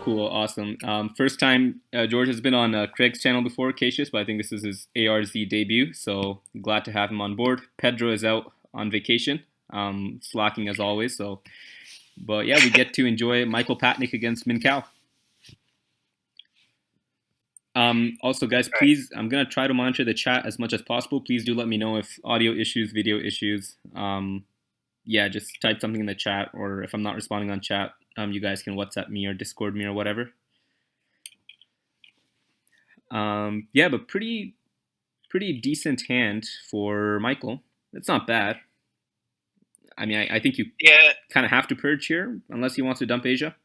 Cool, awesome. First time George has been on Craig's channel before, Cassius, but I think this is his ARZ debut, so glad to have him on board. Pedro is out on vacation, slacking as always. But yeah, we get to enjoy Michael Patnik against Min Kao. Also, guys, please, I'm gonna try to monitor the chat as much as possible. Please do let me know if audio issues, video issues. Yeah, just type something in the chat, or if I'm not responding on chat, you guys can WhatsApp me or Discord me or whatever. Yeah, but pretty decent hand for Michael. It's not bad. I mean, I think you kind of have to purge here, unless he wants to dump Asia.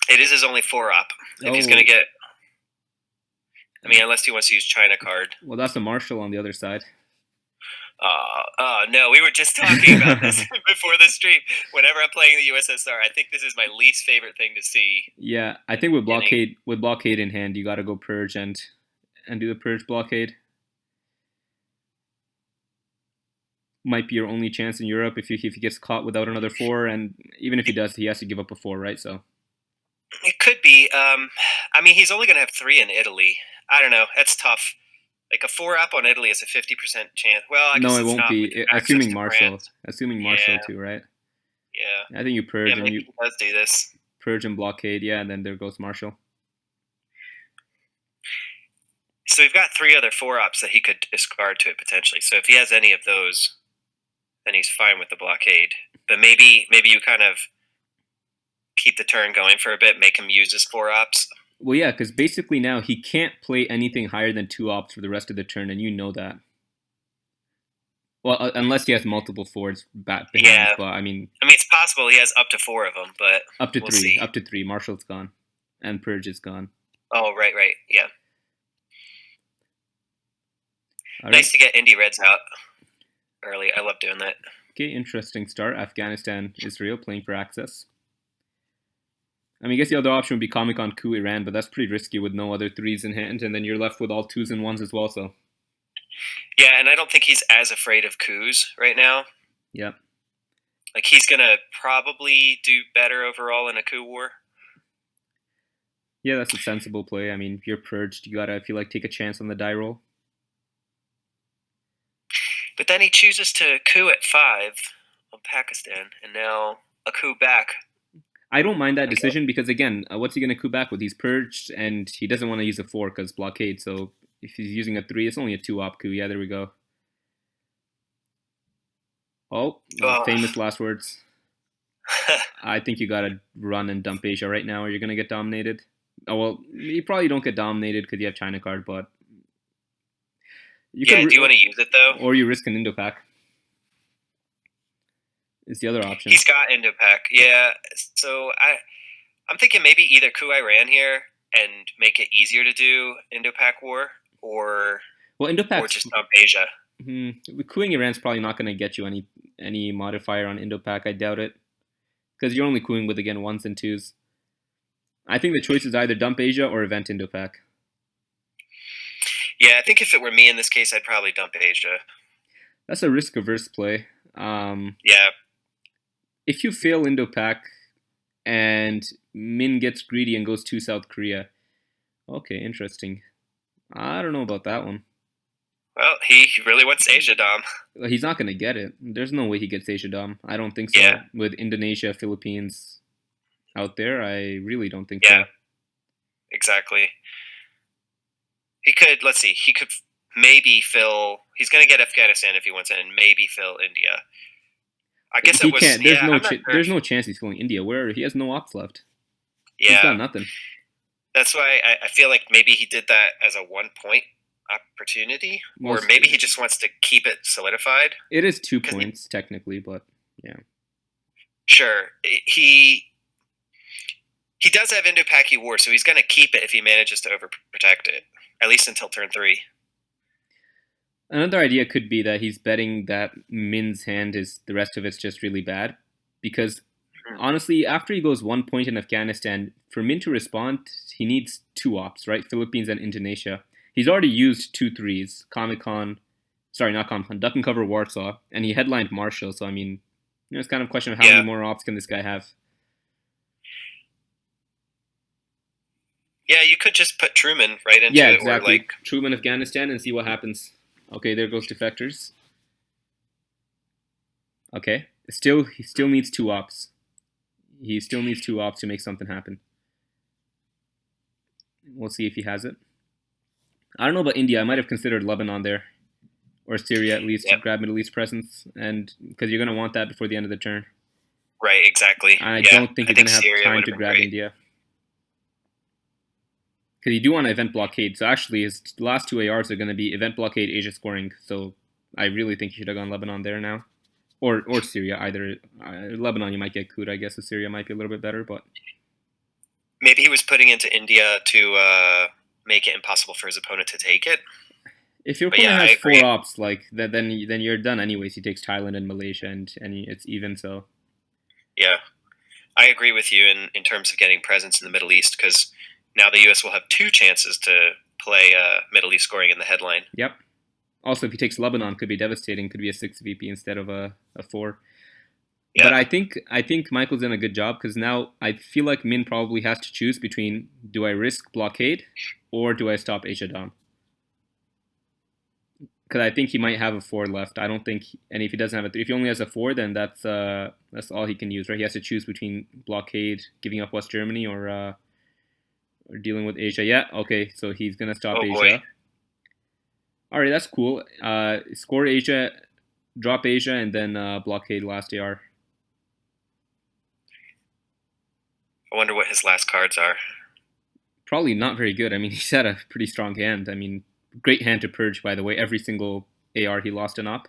It is his only 4-op. If he's going to get... I mean, unless he wants to use China card. Well, that's a Marshall on the other side. No, we were just talking about this before the stream. Whenever I'm playing the USSR, I think this is my least favorite thing to see. Yeah, I think with blockade in hand, you got to go purge and do the purge blockade. Might be your only chance in Europe if he gets caught without another 4, and even if he does, he has to give up a 4, right? So it could be. I mean, he's only going to have 3 in Italy. I don't know. That's tough. Like a 4-op on Italy is a 50% chance. Well, I guess no, it won't be. Assuming Marshall, too, right? Yeah. I think you purge and he does do this. Purge and blockade, yeah, and then there goes Marshall. So we've got 3 other 4-ops that he could discard to it potentially. So if he has any of those, then he's fine with the blockade. But maybe you kind of keep the turn going for a bit, make him use his 4-ops. Well, yeah, because basically now he can't play anything higher than 2 ops for the rest of the turn, and you know that. Well, unless he has multiple forwards back behind. Yeah, but I mean, it's possible he has up to 4 of them, but up to we'll 3. See. Up to 3. Marshall's gone, and Purge is gone. Oh, right, yeah. Nice to get Indy Reds out early. I love doing that. Okay, interesting start. Afghanistan, Israel playing for access. I mean, I guess the other option would be Comic on coup Iran, but that's pretty risky with no other 3s in hand, and then you're left with all 2s and 1s as well. So. Yeah, and I don't think he's as afraid of coups right now. Yeah. Like he's gonna probably do better overall in a coup war. Yeah, that's a sensible play. I mean, if you're purged, you gotta, take a chance on the die roll. But then he chooses to coup at 5 on Pakistan, and now a coup back. I don't mind that decision because, again, what's he going to coup back with? He's purged, and he doesn't want to use a 4 because blockade. So if he's using a 3, it's only a 2-op coup. Yeah, there we go. Oh, famous last words. I think you got to run and dump Asia right now or you're going to get dominated. Oh, well, you probably don't get dominated because you have China card, but... do you want to use it, though? Or you risk an Indo-Pac. Is the other option. He's got Indo-Pac, yeah. So I'm thinking maybe either coup Iran here and make it easier to do Indo-Pac war, or just dump Asia. Couing Iran's probably not going to get you any modifier on Indo-Pac. I doubt it, because you're only couing with, again, 1s and 2s. I think the choice is either dump Asia or event Indo-Pac. Yeah, I think if it were me in this case, I'd probably dump Asia. That's a risk-averse play. Yeah. If you fail Indo-Pac and Min gets greedy and goes to South Korea, okay, interesting. I don't know about that one. Well, he really wants Asia Dom. He's not going to get it. There's no way he gets Asia Dom. I don't think so. Yeah. With Indonesia, Philippines out there, I really don't think so. Yeah, exactly. He could, let's see, he could maybe fill, he's going to get Afghanistan if he wants it, and maybe fill India. I guess he can't. There's no chance he's filling India. Where he has no ops left. Yeah, he's got nothing. That's why I feel like maybe he did that as a 1-point opportunity, or maybe he just wants to keep it solidified. It is 2 points technically, but yeah. Sure, he does have Indo-Pac war, so he's going to keep it if he manages to overprotect it, at least until turn 3. Another idea could be that he's betting that Min's hand is the rest of it's just really bad. Because, honestly, after he goes 1 point in Afghanistan, for Min to respond, he needs 2 ops, right? Philippines and Indonesia. He's already used 2 3s, Comic-Con, sorry, not compound, duck and cover Warsaw, and he headlined Marshall. So I mean, it's kind of a question of how many more ops can this guy have. Yeah, you could just put Truman right into yeah, it, exactly. or like Truman, Afghanistan, and see what happens. Okay, there goes defectors. Okay, he still needs 2 ops. He still needs 2 ops to make something happen. We'll see if he has it. I don't know about India. I might have considered Lebanon there, or Syria at least, to grab Middle East presence, and because you're going to want that before the end of the turn. Right, exactly. I don't think you're going to have time to grab India. Because you do want to event blockade. So actually, his last 2 ARs are going to be event blockade, Asia scoring. So I really think you should have gone Lebanon there now. Or Syria, either. Lebanon, you might get Kuda, I guess. Syria might be a little bit better, but... Maybe he was putting into India to make it impossible for his opponent to take it. If your opponent has 4 ops, like then you're done anyways. He takes Thailand and Malaysia, and it's even, so... Yeah. I agree with you in terms of getting presence in the Middle East, because now the U.S. will have 2 chances to play Middle East scoring in the headline. Yep. Also, if he takes Lebanon, could be devastating. Could be a 6 VP instead of a 4. Yeah. But I think Michael's done a good job, because now I feel like Min probably has to choose between, do I risk blockade or do I stop Asia Dom? Because I think he might have a 4 left. I don't think, and if he doesn't have a 3, if he only has a 4, then that's all he can use, right? He has to choose between blockade, giving up West Germany, or dealing with Asia. Yeah, okay, so he's gonna stop Asia. Boy. All right, that's cool. Score Asia, drop Asia, and then blockade last AR. I wonder what his last cards are. Probably not very good. I mean, he's had a pretty strong hand. I mean, great hand to purge, by the way. Every single AR he lost an op.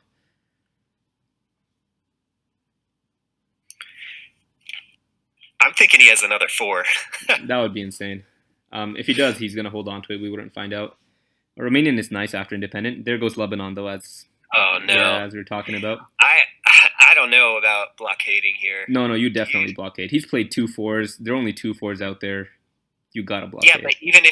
I'm thinking he has another 4. That would be insane. If he does, he's going to hold on to it. We wouldn't find out. Romanian is nice after independent. There goes Lebanon, though, as we were talking about. I don't know about blockading here. No, you definitely blockade. He's played 2 4s. There are only 2 4s out there. You gotta blockade. Yeah, but even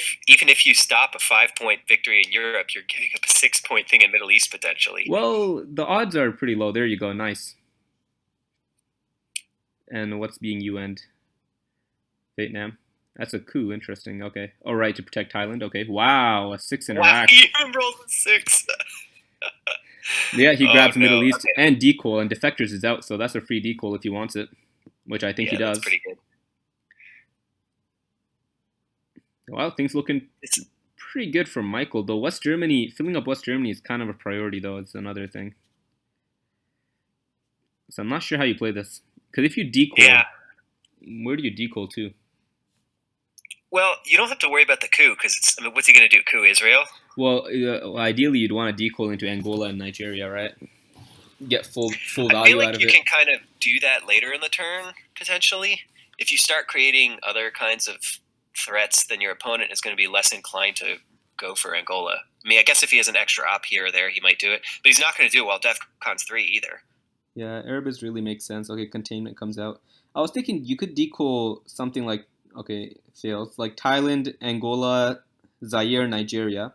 if you stop a 5-point victory in Europe, you're giving up a 6-point thing in Middle East potentially. Well, the odds are pretty low. There you go. Nice. And what's being UN? Vietnam. That's a coup. Interesting. Okay. All right, to protect Thailand. Okay. Wow, a 6 in Iraq. He even rolled a 6. Yeah, he grabs Middle East and decol, and defectors is out, so that's a free decol if he wants it, which I think he does. That's pretty good. Well, things looking pretty good for Michael, though. West Germany, filling up West Germany is kind of a priority, though. It's another thing. So I'm not sure how you play this. Because if you decol, where do you decol to? Well, you don't have to worry about the coup, because what's he going to do? Coup Israel? Well, ideally, you'd want to decol into Angola and Nigeria, right? Get full value out of it. I feel like you can kind of do that later in the turn, potentially. If you start creating other kinds of threats, then your opponent is going to be less inclined to go for Angola. I mean, I guess if he has an extra op here or there, he might do it, but he's not going to do it while DEFCON's 3 either. Yeah, Arabs really makes sense. Okay, containment comes out. I was thinking you could decol something like, okay, fails, like Thailand, Angola, Zaire, Nigeria,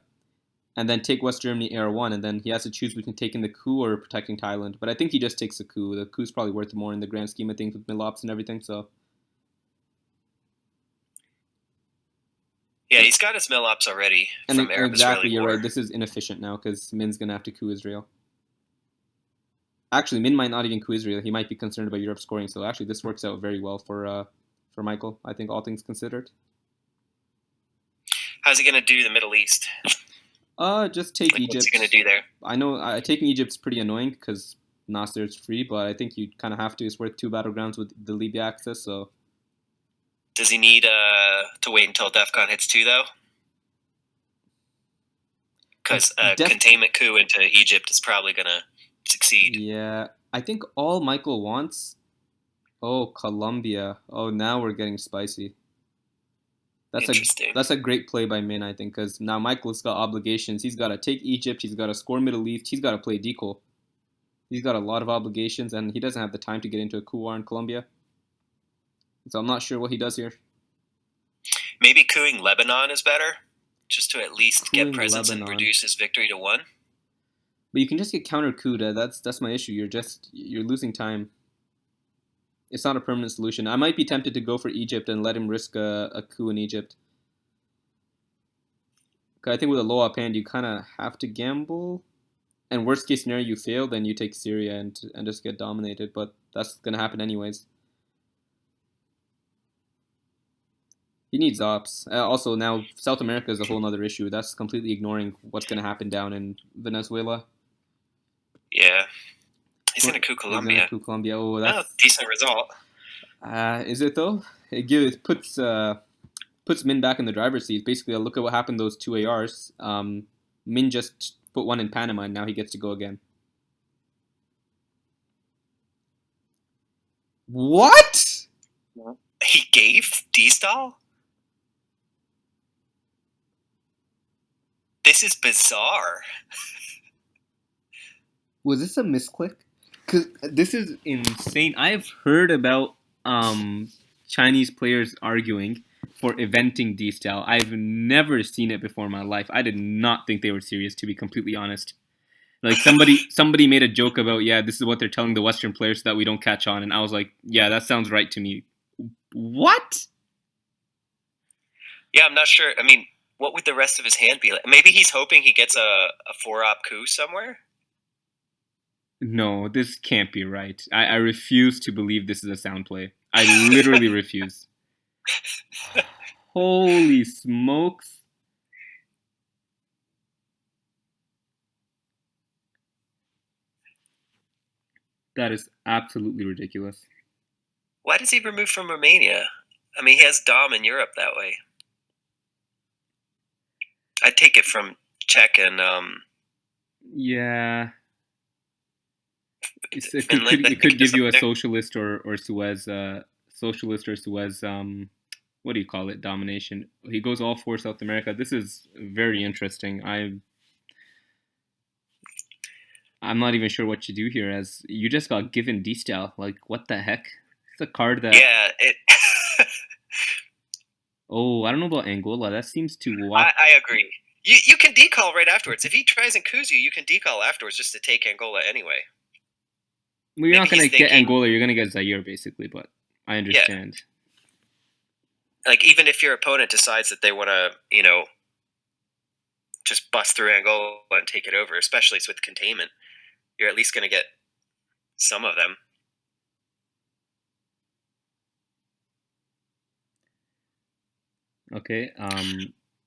and then take West Germany AR1, and then he has to choose between taking the coup or protecting Thailand. But I think he just takes the coup. The coup's probably worth more in the grand scheme of things with Milops and everything, so... Yeah, he's got his mill-ups already from Arab Exactly, you're right. This is inefficient now because Min's going to have to coup Israel. Actually, Min might not even coup Israel. He might be concerned about Europe scoring. So actually, this works out very well for Michael, I think, all things considered. How's he going to do the Middle East? Just take Egypt. What's he going to do there? I know taking Egypt's pretty annoying because Nasser is free, but I think you kind of have to. It's worth 2 battlegrounds with the Libya access, so... Does he need to wait until DEFCON hits 2, though? Because containment coup into Egypt is probably going to succeed. Yeah, I think all Michael wants... Oh, Colombia. Oh, now we're getting spicy. Interesting. That's a great play by Min, I think, because now Michael's got obligations. He's got to take Egypt. He's got to score Middle East. He's got to play decol. He's got a lot of obligations, and he doesn't have the time to get into a coup war in Colombia. So I'm not sure what he does here. Maybe cooing Lebanon is better, just to at least get presence and reduce his victory to 1. But you can just get counter couped. That's my issue. You're losing time. It's not a permanent solution. I might be tempted to go for Egypt and let him risk a coup in Egypt. 'Cause I think with a low up hand, you kind of have to gamble. And worst case scenario, you fail, then you take Syria and just get dominated. But that's gonna happen anyways. He needs ops. Also, now South America is a whole other issue. That's completely ignoring what's gonna happen down in Venezuela. Yeah. He's going to coup He's gonna Colombia. coup Colombia. Oh, Oh, that's decent result. is it though? It puts Min back in the driver's seat. Basically, look at what happened those two ARs. Min just put one in Panama, and now he gets to go again. What? He gave D-Stall? This is bizarre. Was this a misclick? Because this is insane. I've heard about Chinese players arguing for eventing D-Style. I've never seen it before in my life. I did not think they were serious, to be completely honest. Like somebody made a joke about, yeah, this is what they're telling the Western players so that we don't catch on, and I was like, yeah, that sounds right to me. What? Yeah, I'm not sure. I mean, what would the rest of his hand be like? Maybe he's hoping he gets a 4-op coup somewhere? No, this can't be right. I refuse to believe this is a sound play. I literally refuse. Holy smokes. That is absolutely ridiculous. Why does he remove from Romania? I mean, he has Dom in Europe that way. I'd take it from Czech and Yeah. Finland. It could give you a socialist or Suez what do you call it, domination. He goes all for South America. This is very interesting. I'm not even sure what you do here, as you just got given D-Style. Like, what the heck? It's a card that... Yeah, Oh, I don't know about Angola. That seems to walk... I agree. You can decall right afterwards. If he tries and coups you can decall afterwards just to take Angola anyway. Well, you're not going to get Angola. You're going to get Zaire, basically, but I understand. Yeah. Like, even if your opponent decides that they want to, just bust through Angola and take it over, especially with containment, you're at least going to get some of them. Okay.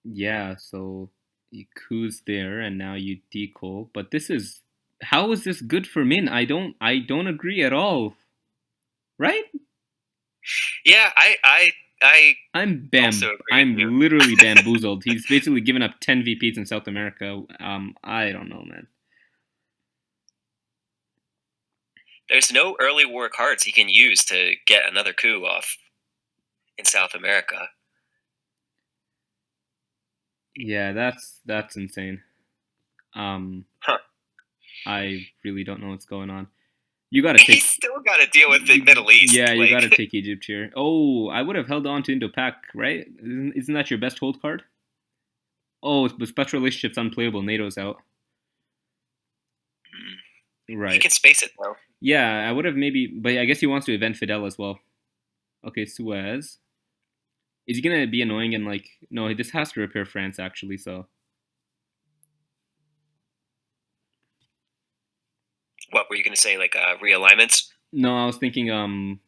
Yeah. So you coups there, and now you decall. But this is... How is this good for Min? I don't agree at all. Right? Yeah, I'm literally bamboozled. He's basically given up 10 VPs in South America. I don't know, man. There's no early war cards he can use to get another coup off in South America. Yeah, that's insane. I really don't know what's going on. You gotta take. He's still got to deal with the Middle East. Yeah, you gotta take Egypt here. Oh, I would have held on to Indo-Pac, right? Isn't that your best hold card? Oh, but special relationships unplayable. NATO's out. Right. He can space it though. Yeah, I would have maybe, but I guess he wants to event Fidel as well. Okay, Suez. Is he gonna be annoying and like? No, this has to repair France actually. So. What were you gonna say? Like realignments? No, I was thinking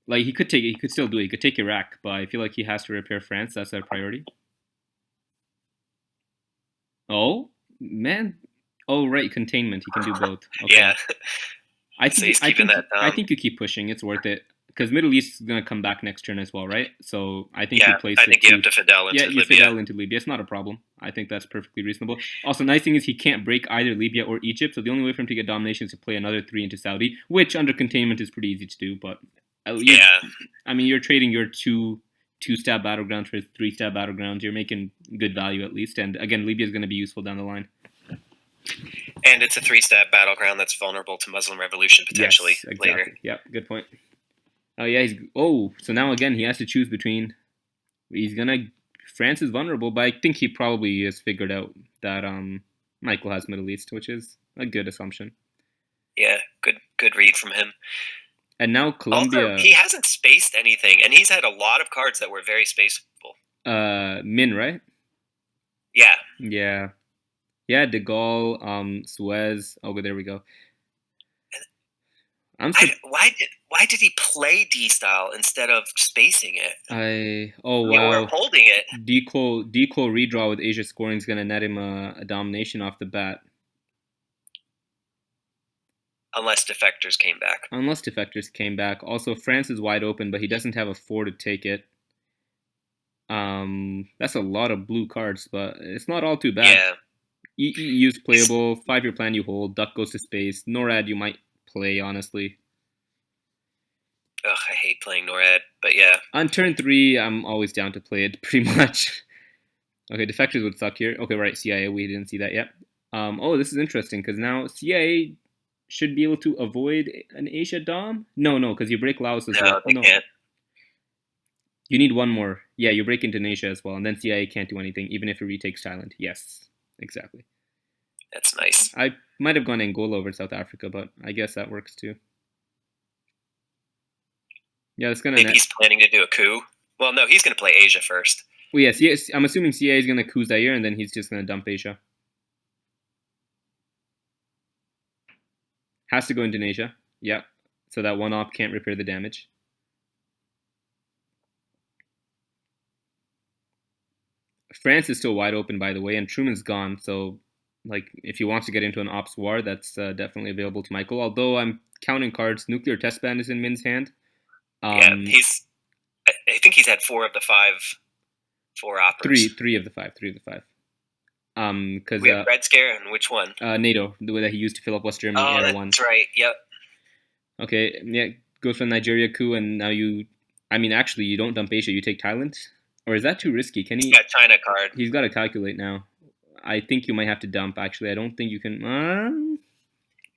like he could still do it. He could take Iraq, but I feel like he has to repair France. That's our priority. Oh man. Oh right, containment. He can do both. Okay. Yeah. I think you keep pushing. It's worth it because Middle East is gonna come back next turn as well, right? So I think you place it. I think you have to Fidel into Libya. Fidel into Libya. It's not a problem. I think that's perfectly reasonable. Also, nice thing is he can't break either Libya or Egypt. So the only way for him to get domination is to play another 3 into Saudi, which under containment is pretty easy to do. But I mean, you're trading your two-stab battlegrounds for 3-stab battlegrounds. You're making good value at least. And again, Libya is going to be useful down the line. And it's a 3-stab battleground that's vulnerable to Muslim revolution potentially later. Yeah, good point. Oh yeah, so now again he has to choose between. France is vulnerable, but I think he probably has figured out that Michael has Middle East, which is a good assumption. Yeah, good read from him. And now Also, Colombia, he hasn't spaced anything, and he's had a lot of cards that were very spaceable. Min, right? Yeah. Yeah. Yeah, De Gaulle, Suez. Oh, there we go. Why did he play D style instead of spacing it? Wow. Or holding it. Deco redraw with Asia scoring is gonna net him a domination off the bat. Unless defectors came back. Also, France is wide open, but he doesn't have a 4 to take it. That's a lot of blue cards, but it's not all too bad. Yeah. EEU's playable. 5-year plan you hold. Duck goes to space. NORAD you might play, honestly. Ugh, I hate playing NORAD, but yeah. On turn 3, I'm always down to play it, pretty much. Okay, defectors would suck here. Okay, right, CIA, we didn't see that yet. This is interesting, because now CIA should be able to avoid an Asia Dom? No, because you break Laos as well. They can't. You need one more. Yeah, you break Indonesia as well, and then CIA can't do anything, even if it retakes Thailand. Yes, exactly. That's nice. I might have gone Angola over South Africa, but I guess that works too. Yeah, it's gonna. Maybe he's planning to do a coup. Well, no, he's gonna play Asia first. Well, yes, I'm assuming CIA is gonna coup Zaire, and then he's just gonna dump Asia. Has to go Indonesia. Yeah, so that one op can't repair the damage. France is still wide open, by the way, and Truman's gone. So, like, if he wants to get into an ops war, that's definitely available to Michael. Although I'm counting cards, nuclear test ban is in Min's hand. Yeah, I think he's had 4 of the 5 operas. Three of the five. Because we have Red Scare, and which one? NATO, the way that he used to fill up West Germany. Oh, that's right. Yep. Okay, yeah, goes for the Nigeria coup, and now you don't dump Asia, you take Thailand? Or is that too risky? Can he? He's got China card. He's got to calculate now. I think you might have to dump, actually. I don't think you can.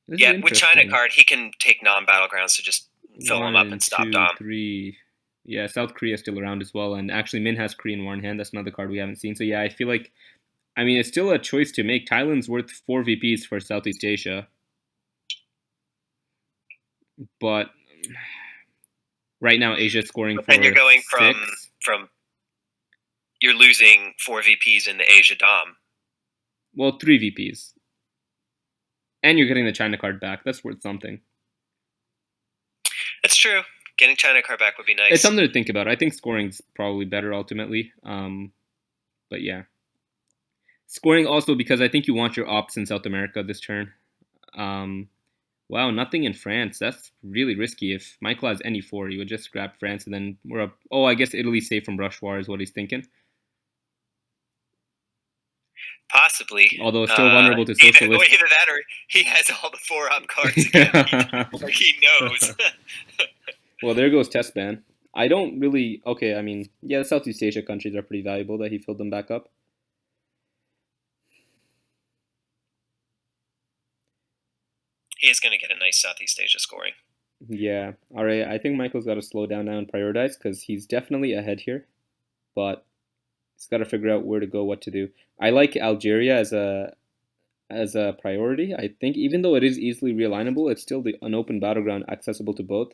With China card, he can take non-battlegrounds to just fill them up and stop Dom. 3. Yeah, South Korea is still around as well, and actually Min has Korean War in hand. That's another card we haven't seen. So yeah, I feel like, it's still a choice to make. Thailand's worth 4 VPs for Southeast Asia. But right now, Asia's scoring for 6. And you're going from you're losing 4 VPs in the Asia Dom. Well, 3 VPs. And you're getting the China card back. That's worth something. That's true. Getting China card back would be nice. It's something to think about. I think scoring's probably better ultimately. But yeah. Scoring also because I think you want your ops in South America this turn. Wow, nothing in France. That's really risky. If Michael has any 4, he would just grab France and then we're up. Oh, I guess Italy's safe from Rush War is what he's thinking. Possibly. Although still vulnerable to socialist. Either that or he has all the 4-op cards again. He knows. Well, there goes test ban. I don't really... Okay, the Southeast Asia countries are pretty valuable that he filled them back up. He is going to get a nice Southeast Asia scoring. Yeah. All right, I think Michael's got to slow down now and prioritize because he's definitely ahead here. But he's got to figure out where to go, what to do. I like Algeria as a priority. I think even though it is easily realignable, it's still an open battleground accessible to both.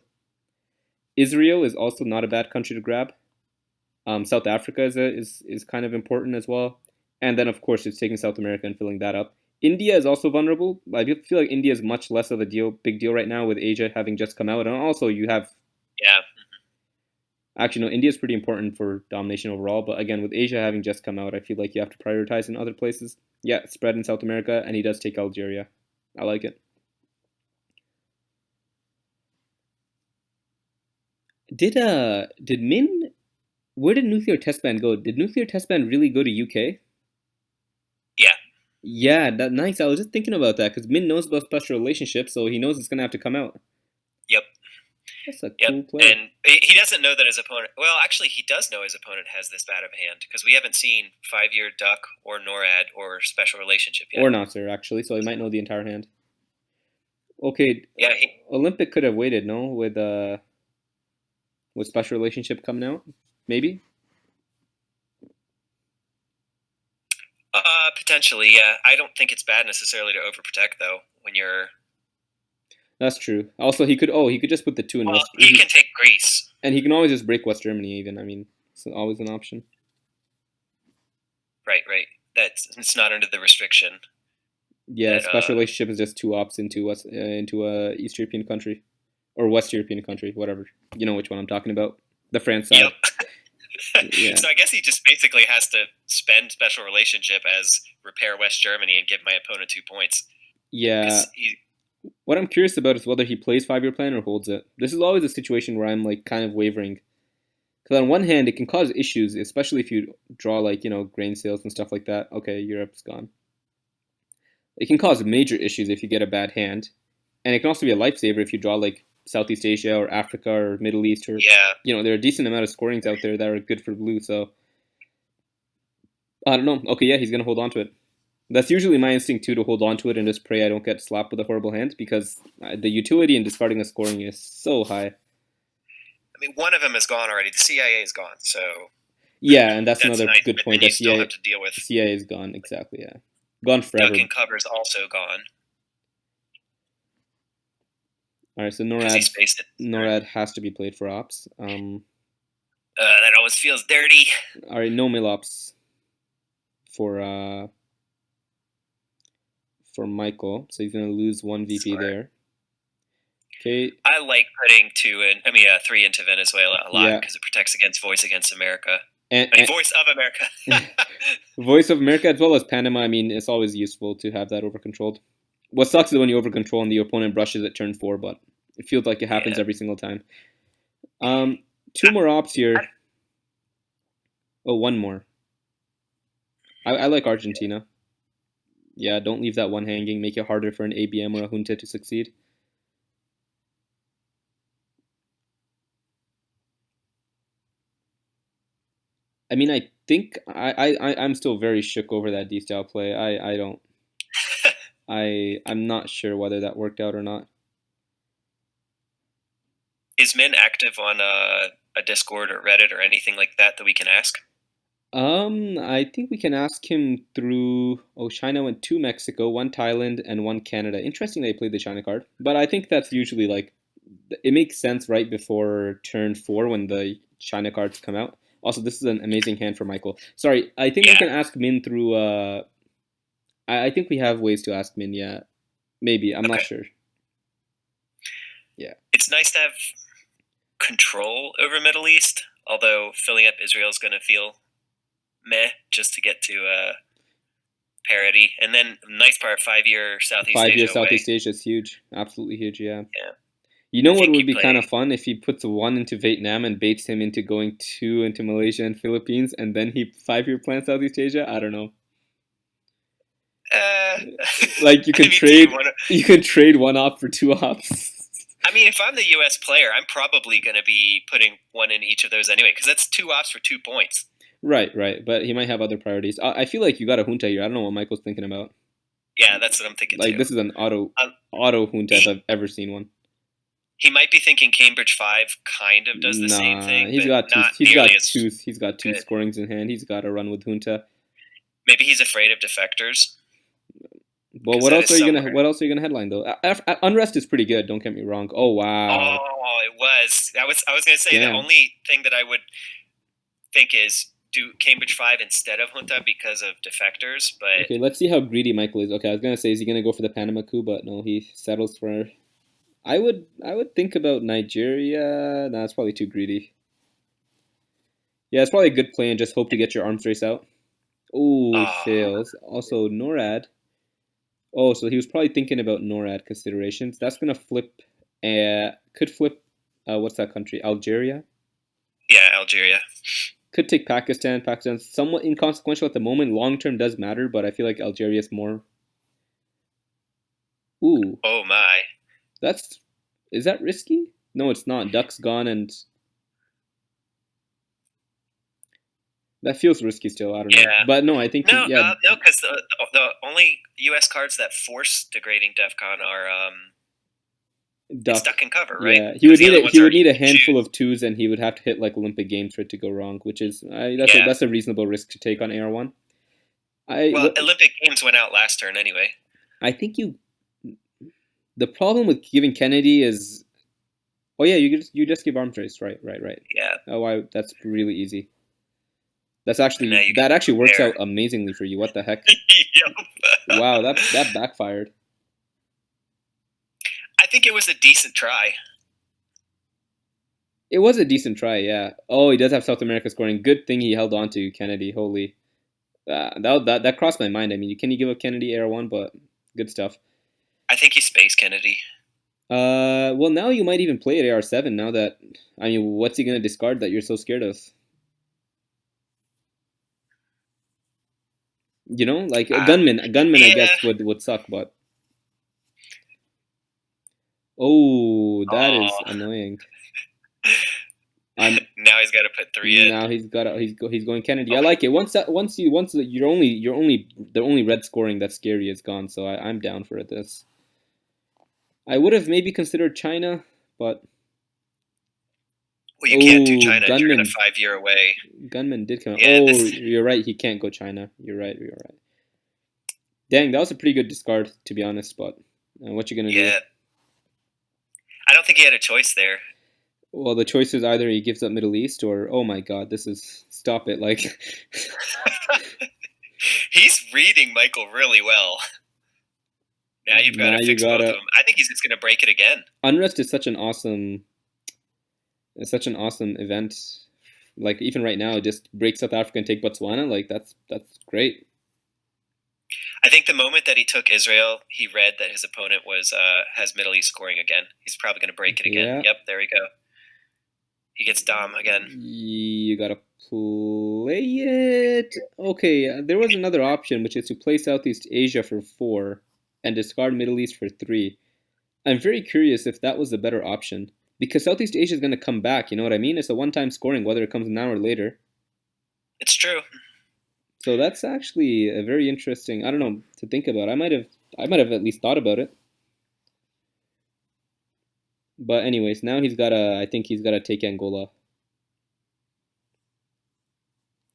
Israel is also not a bad country to grab. South Africa is kind of important as well. And then, of course, it's taking South America and filling that up. India is also vulnerable. I feel like India is much less of a big deal right now with Asia having just come out. And also you have... Yeah. Actually, no, India is pretty important for domination overall. But again, with Asia having just come out, I feel like you have to prioritize in other places. Yeah, spread in South America, and he does take Algeria. I like it. Did Min... Where did nuclear test ban go? Did nuclear test ban really go to UK? Yeah. Yeah, nice. I was just thinking about that because Min knows about special relationships, so he knows it's going to have to come out. Yep. That's a cool play. And he doesn't know that his opponent... Well, actually, he does know his opponent has this bad of a hand because we haven't seen 5-year Duck or NORAD or special relationship yet. Or Nasser, actually, so he might know the entire hand. Okay. Yeah. Olympic could have waited, no? With special relationship coming out? Maybe? Potentially, yeah. I don't think it's bad necessarily to overprotect though when you're. That's true. Also, he could just put the 2 in Well, West. he can take Greece. And he can always just break West Germany. Even, I mean, it's always an option. Right. It's not under the restriction. Yeah, special relationship is just 2 ops into a East European country, or West European country, whatever. You know which one I'm talking about. The France side. Yep. Yeah. So I guess he just basically has to spend special relationship as repair West Germany and give my opponent 2 points. Yeah. What I'm curious about is whether he plays 5-year plan or holds it. This is always a situation where I'm like kind of wavering. Because on one hand, it can cause issues, especially if you draw like, grain sales and stuff like that. Okay, Europe's gone. It can cause major issues if you get a bad hand. And it can also be a lifesaver if you draw like Southeast Asia or Africa or Middle East. Or, there are a decent amount of scorings out there that are good for blue. So, I don't know. Okay, yeah, he's going to hold on to it. That's usually my instinct too, to hold on to it and just pray I don't get slapped with a horrible hand, because the utility in discarding a scoring is so high. I mean, one of them is gone already. The CIA is gone, so... Yeah, and that's another nice, good point. You still have to deal with... CIA is gone, exactly, yeah. Gone forever. Duck and cover's also gone. Alright, so NORAD has to be played for ops. That always feels dirty. Alright, no mill ops for Michael, so he's going to lose 1 VP there. Okay. I like putting 3 into Venezuela a lot because it protects against Voice against America. Voice of America. Voice of America as well as Panama. I mean, it's always useful to have that over-controlled. What sucks is when you over-control and the opponent brushes at turn 4, but it feels like it happens every single time. 2 more ops here. Oh, 1 more. I like Argentina. Yeah, don't leave that 1 hanging. Make it harder for an ABM or a junta to succeed. I mean, I think I'm still very shook over that D-style play. I don't. I'm not sure whether that worked out or not. Is Min active on a Discord or Reddit or anything like that we can ask? I think we can ask him through. Oh, China went 2 Mexico, 1 Thailand, and 1 Canada. Interesting they played the China card, but I think that's usually like, it makes sense right before turn 4 when the China cards come out. Also, this is an amazing hand for Michael. Sorry, I think we can ask Min through. I think we have ways to ask Min. Yeah, maybe. I'm not sure. Yeah, it's nice to have control over Middle East. Although filling up Israel is going to feel meh just to get to parity. And then nice part, 5-year Southeast Asia. 5-year Southeast Asia is huge. Absolutely huge. Yeah. You know what would be kind of fun if he puts 1 into Vietnam and baits him into going 2 into Malaysia and Philippines, and then he 5-year plan Southeast Asia? I don't know. Like you can trade 1 op for 2 ops. I mean, if I'm the U.S. player, I'm probably going to be putting 1 in each of those anyway, because that's 2 ops for 2 points. Right. But he might have other priorities. I feel like you got a junta here. I don't know what Michael's thinking about. Yeah, that's what I'm thinking too. This is an auto junta if I've ever seen one. He might be thinking Cambridge 5 kind of does the same thing. He's got 2. He's got 2 scorings in hand. He's got to run with junta. Maybe he's afraid of defectors. Well, what else are you gonna headline though? Unrest is pretty good. Don't get me wrong. Oh wow. Oh, it was. I was gonna say the only thing that I would think is do Cambridge 5 instead of junta because of defectors. But okay, let's see how greedy Michael is. Okay, I was gonna say is he gonna go for the Panama coup, but no, he settles for. I would think about Nigeria. Nah, it's probably too greedy. Yeah, it's probably a good play and just hope to get your arms race out. Ooh, fails. Also, NORAD. Oh, so he was probably thinking about NORAD considerations. That's going to flip, could flip, what's that country? Algeria? Yeah, Algeria. Could take Pakistan. Pakistan's somewhat inconsequential at the moment. Long term does matter, but I feel like Algeria is more. Ooh. Oh, my. Is that risky? No, it's not. Duck's gone and... That feels risky still. I don't know. But no, I think... No, because the only U.S. cards that force degrading DEFCON are Duck and cover, right? Yeah, he would need a handful of 2s, and he would have to hit like Olympic Games for it to go wrong, which is... that's a reasonable risk to take on AR1. Well, Olympic Games went out last turn anyway. I think you. The problem with giving Kennedy is, oh yeah, you just give arms race, right. Yeah. Oh, that's really easy. That And actually works out amazingly for you. What the heck? Yep. Wow, that backfired. I think it was a decent try. It was a decent try, yeah. Oh, he does have South America scoring. Good thing he held on to Kennedy. Holy, that crossed my mind. I mean, can you give up Kennedy AR1? But good stuff. I think he spaced Kennedy. Well, now you might even play at AR7. Now that, I mean, what's he gonna discard that you're so scared of? You know, like a gunman. A gunman, yeah. I guess would suck, but that is annoying. Now he's got to put 3 in. Now he's going Kennedy. Okay. I like it. Once you're the only red scoring that's scary is gone. So I'm down for this. I would have maybe considered China, but well, you can't do China. Gunman. You're in a 5-year away. Gunman did come out. Yeah, you're right. He can't go China. You're right. Dang, that was a pretty good discard, to be honest. But what you gonna do? Yeah, I don't think he had a choice there. Well, the choice is either he gives up Middle East or, oh my God, stop it. Like, he's reading Michael really well. Now you've got to fix both of them. I think he's just going to break it again. Unrest is such an awesome event. Like, even right now, just break South Africa and take Botswana. Like, that's great. I think the moment that he took Israel, he read that his opponent has Middle East scoring again. He's probably going to break it again. Yeah. Yep, there we go. He gets Dom again. You gotta play it. Okay, there was another option, which is to play Southeast Asia for 4 and discard Middle East for 3. I'm very curious if that was the better option. Because Southeast Asia is going to come back, you know what I mean? It's a one-time scoring, whether it comes now or later. It's true. So that's actually a very interesting, I don't know, to think about. I might have at least thought about it. But anyways, now I think he's got to take Angola.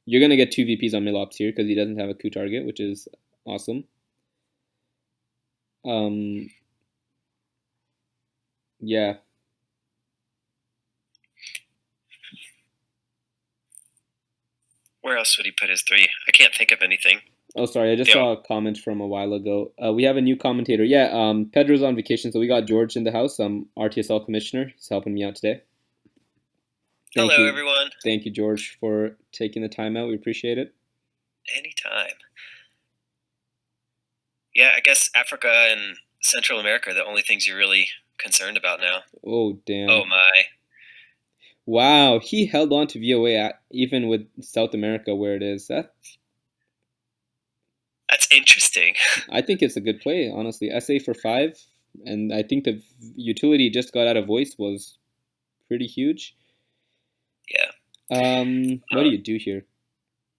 You're going to get 2 VPs on Milops here because he doesn't have a coup target, which is awesome. Yeah. Where else would he put his 3? I can't think of anything. Oh, sorry. I just saw a comment from a while ago. We have a new commentator. Yeah, Pedro's on vacation, so we got George in the house. RTSL commissioner. He's helping me out today. Hello, everyone. Thank you, George, for taking the time out. We appreciate it. Anytime. Yeah, I guess Africa and Central America are the only things you're really concerned about now. Oh, damn. Oh, my. Wow, he held on to VOA even with South America where it is. That's interesting. I think it's a good play, honestly. SA for 5, and I think the utility just got out of voice was pretty huge. Yeah. What do you do here?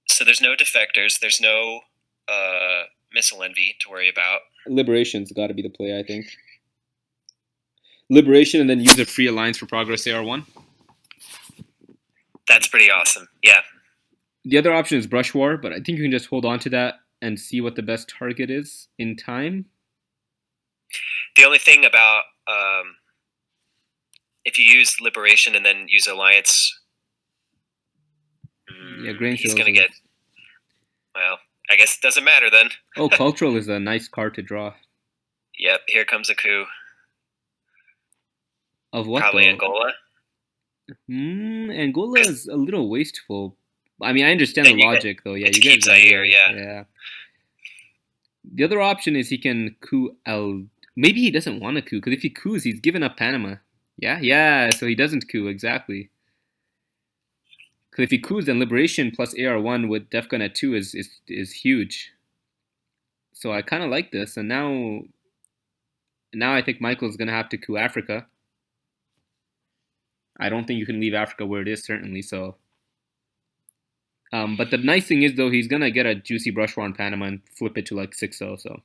So there's no defectors. There's no missile envy to worry about. Liberation's got to be the play, I think. Liberation and then use a free alliance for progress AR1. That's pretty awesome. Yeah. The other option is Brush War, but I think you can just hold on to that and see what the best target is in time. The only thing about if you use Liberation and then use Alliance, he's going to get... Well, I guess it doesn't matter then. Oh, Cultural is a nice card to draw. Yep, here comes a coup. Of what, Probably though? Angola. Angola is a little wasteful. I mean, I understand the logic, though. Yeah, you get Zaire, yeah. The other option is he can coup Maybe he doesn't want to coup, because if he coups, he's given up Panama. Yeah, so he doesn't coup, exactly. Because if he coups, then Liberation plus AR1 with Defgun at 2 is huge. So I kind of like this, and now I think Michael's going to have to coup Africa. I don't think you can leave Africa where it is, certainly, so... but the nice thing is, though, he's going to get a juicy brush war on Panama and flip it to, like, 6-0, so...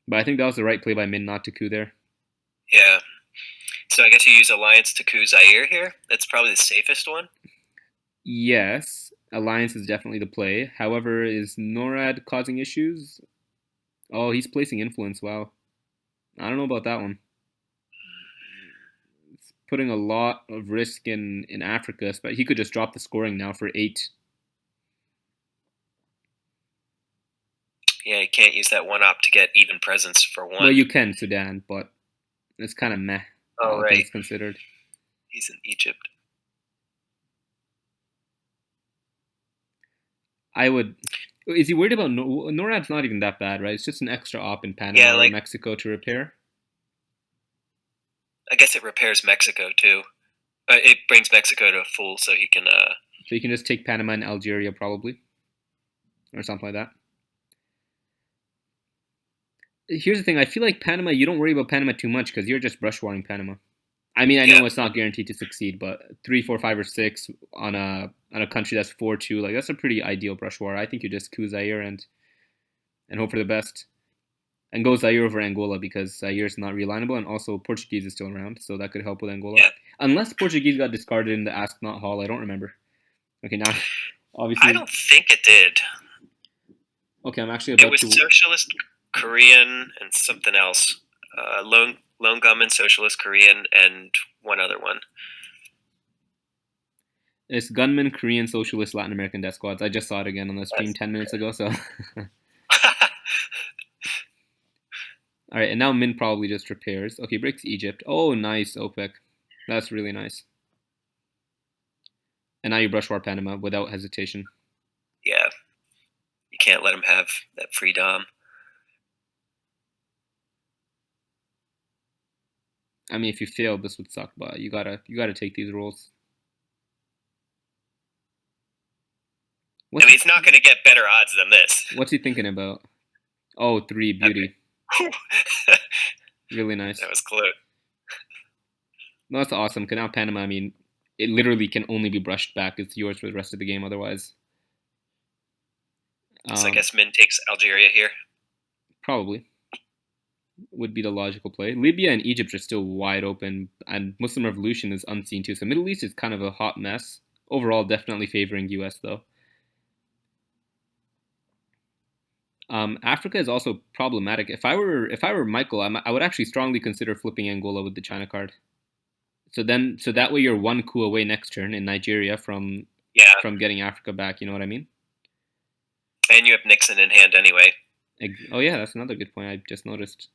But I think that was the right play by Min not to coup there. Yeah. So I guess you use Alliance to coup Zaire here? That's probably the safest one? Yes. Alliance is definitely the play. However, is NORAD causing issues? Oh, he's placing influence. Wow. I don't know about that one. It's putting a lot of risk in Africa, but he could just drop the scoring now for 8. Yeah, you can't use that one op to get even presence for 1. Well, you can Sudan, but it's kind of meh. Oh, All right. things considered. He's in Egypt. I would. Is he worried about NORAD's not even that bad, right? It's just an extra op in Panama Yeah, or like Mexico to repair. I guess it repairs Mexico too. It brings Mexico to full, so he can. So you can just take Panama and Algeria probably, or something like that. Here's the thing: I feel like Panama. You don't worry about Panama too much because you're just brush warring Panama. I mean, I know it's not guaranteed to succeed, but 3, 4, 5, or 6 on a country that's 4-2, like that's a pretty ideal brush war. I think you just coup Zaire and hope for the best, and go Zaire over Angola because Zaire is not reliable, and also Portuguese is still around, so that could help with Angola. Yeah. Unless Portuguese got discarded in the Ask Not Hall, I don't remember. Okay, now obviously I don't think it did. Okay, I'm actually about to. It was Socialist Korean and something else. Lone Gunman, Socialist Korean, and one other one. It's Gunman, Korean, Socialist, Latin American Death Squads. I just saw it again on the stream 10 minutes ago, so. Alright, and now Min probably just repairs. Okay, breaks Egypt. Oh, nice, OPEC. That's really nice. And now you brush war Panama without hesitation. Yeah. You can't let him have that free dom. I mean, if you fail, this would suck, but you gotta take these rolls. It's not going to get better odds than this. What's he thinking about? Oh, 3, beauty. Okay. Really nice. That was close. No, that's awesome. Because now Panama, I mean, it literally can only be brushed back. It's yours for the rest of the game otherwise. So I guess Min takes Algeria here? Probably. Would be the logical play. Libya and Egypt are still wide open, and Muslim Revolution is unseen too. So Middle East is kind of a hot mess. Overall, definitely favoring US though. Africa is also problematic. If I were Michael, I would actually strongly consider flipping Angola with the China card. So that way you're 1 coup away next turn in Nigeria from getting Africa back. You know what I mean? And you have Nixon in hand anyway. Oh yeah, that's another good point. I just noticed.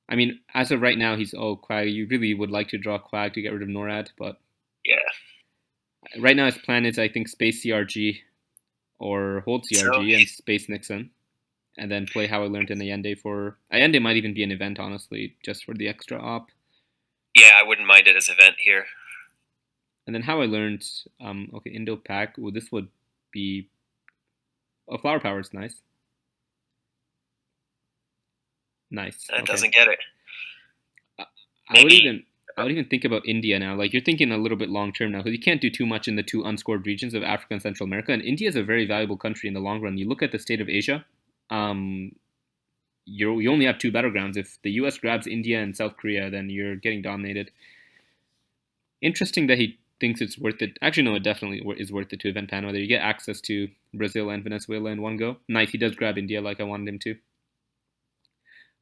I mean, as of right now, he's Quag. You really would like to draw Quag to get rid of NORAD, but yeah. Right now his plan is I think space CRG or hold CRG and space Nixon. And then play How I Learned in Allende for... Allende might even be an event, honestly, just for the extra op. Yeah, I wouldn't mind it as event here. And then How I Learned... okay, Indo-Pac. Well, this would be... Oh, Flower Power is nice. Nice. That doesn't get it. I would even think about India now. Like, you're thinking a little bit long-term now, because you can't do too much in the 2 unscored regions of Africa and Central America. And India is a very valuable country in the long run. You look at the state of Asia... you only have 2 battlegrounds. If the US grabs India and South Korea, then you're getting dominated. Interesting that he thinks it's worth it. Actually, no, it definitely is worth it to event Panama. There you get access to Brazil and Venezuela in one go. Nice, he does grab India like I wanted him to.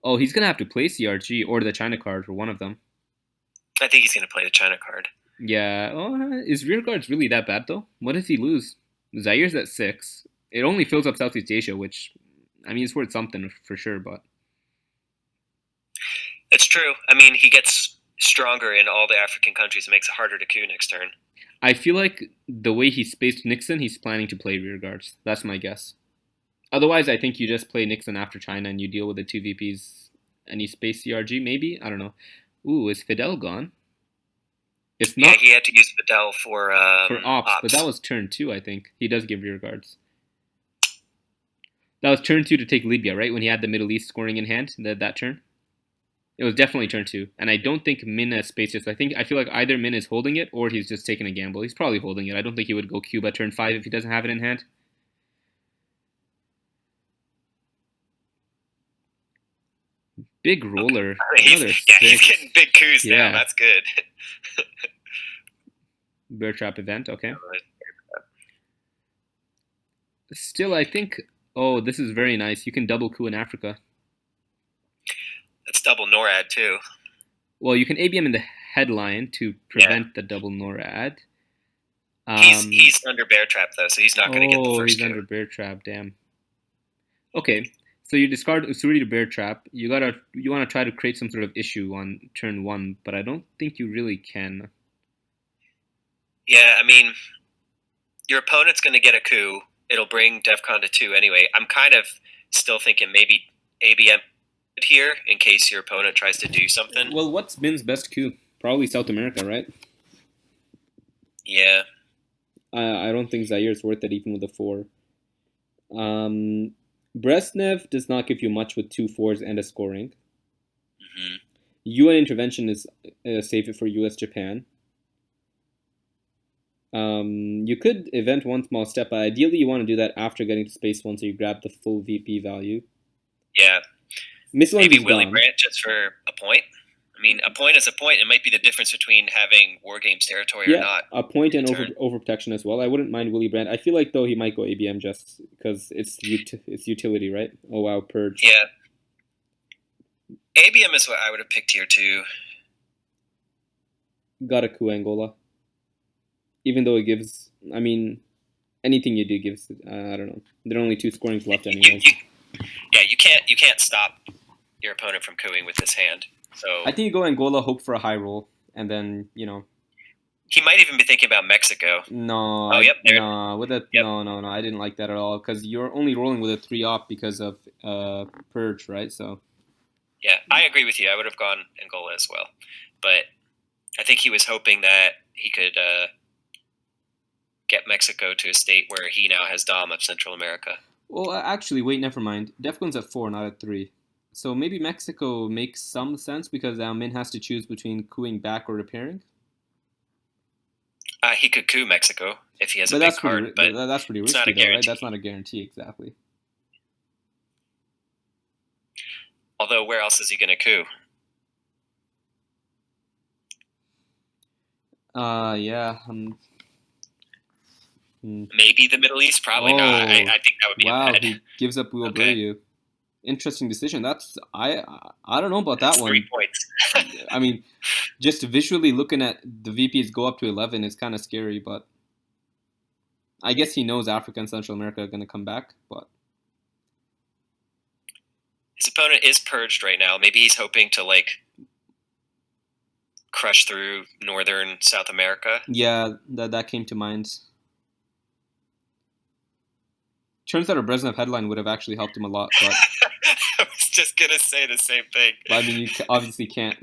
Oh, he's going to have to play CRG or the China card for one of them. I think he's going to play the China card. Yeah. Oh, is rear guards really that bad, though? What does he lose? Zaire's at 6. It only fills up Southeast Asia, which... I mean, it's worth something for sure, but... It's true. I mean, he gets stronger in all the African countries. It makes it harder to coup next turn. I feel like the way he spaced Nixon, he's planning to play rear guards. That's my guess. Otherwise, I think you just play Nixon after China and you deal with the 2 VPs and you space CRG, maybe? I don't know. Ooh, is Fidel gone? It's not. Yeah, he had to use Fidel for ops, but that was turn 2, I think. He does give rear guards. That was turn 2 to take Libya, right? When he had the Middle East scoring in hand, that turn? It was definitely turn 2. And I don't think Min has spaces. I feel like either Min is holding it or he's just taking a gamble. He's probably holding it. I don't think he would go Cuba turn 5 if he doesn't have it in hand. Big roller. Okay. He's getting big coups now. That's good. Bear trap event, okay. Still, I think. Oh, this is very nice. You can double coup in Africa. That's double NORAD too. Well, you can ABM in the headline to Yeah. prevent the double NORAD. He's under bear trap though, so he's not going to get the Oh, first he's coup. under bear trap. Damn. Okay, so you discard Usuri to bear trap. You want to try to create some sort of issue on turn one, but I don't think you really can. Yeah, I mean, your opponent's going to get a coup. It'll bring DEFCON to 2 anyway. I'm kind of still thinking maybe ABM here in case your opponent tries to do something. Well, what's Min's best coup? Probably South America, right? Yeah. I don't think Zaire's worth it even with a 4. Um, Brezhnev does not give you much with 2 4s and a scoring. Mm-hmm. UN intervention is safe for US Japan. You could event one small step, but ideally you want to do that after getting to space 1 so you grab the full VP value. Yeah. Missile maybe is Willie gone. Brandt just for a point. I mean, a point is a point. It might be the difference between having War Games territory or not. A point and overprotection as well. I wouldn't mind Willie Brandt. I feel like though he might go ABM just because it's utility, right? Oh wow, purge. Yeah. ABM is what I would have picked here too. Got a coup Angola. Even though it gives, I mean, anything you do gives. I don't know. There are only 2 scorings left anyways. You can't stop your opponent from cooing with this hand. So I think you go Angola, hope for a high roll, and then he might even be thinking about Mexico. No. Oh, yep. There. No, with a yep. No. I didn't like that at all because you're only rolling with a 3-op because of purge, right? So. Yeah, I agree with you. I would have gone Angola as well, but I think he was hoping that he could get Mexico to a state where he now has Dom of Central America. Well, actually, wait, never mind. DEFCON's at 4, not at 3. So maybe Mexico makes some sense because Min has to choose between cooing back or repairing. He could coup Mexico if he has a big card, but that's pretty risky, though, right? That's not a guarantee exactly. Although, where else is he going to coup? Yeah. Maybe the Middle East, probably not. I think that would be wow. a bad. He gives up Will Buryu. Interesting decision. That's I don't know about that one. 3 points. I mean, just visually looking at the VPs go up to 11 is kind of scary, but I guess he knows Africa and Central America are going to come back, but his opponent is purged right now. Maybe he's hoping to crush through northern South America. Yeah, that came to mind. Turns out a Brezhnev headline would have actually helped him a lot, but I was just gonna say the same thing. But, I mean, you obviously can't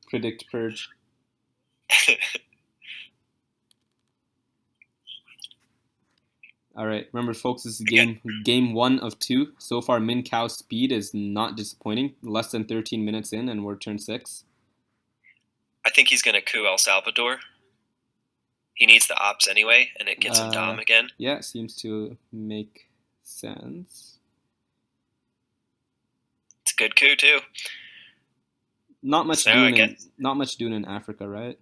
predict purge. All right, remember, folks, this is game 1 of 2. So far, Min Cow speed is not disappointing. Less than 13 minutes in, and we're turn 6. I think he's gonna coup El Salvador. He needs the ops anyway, and it gets him Dom again. Yeah, it seems to make sense. It's a good coup too. Not much doing in Africa, right?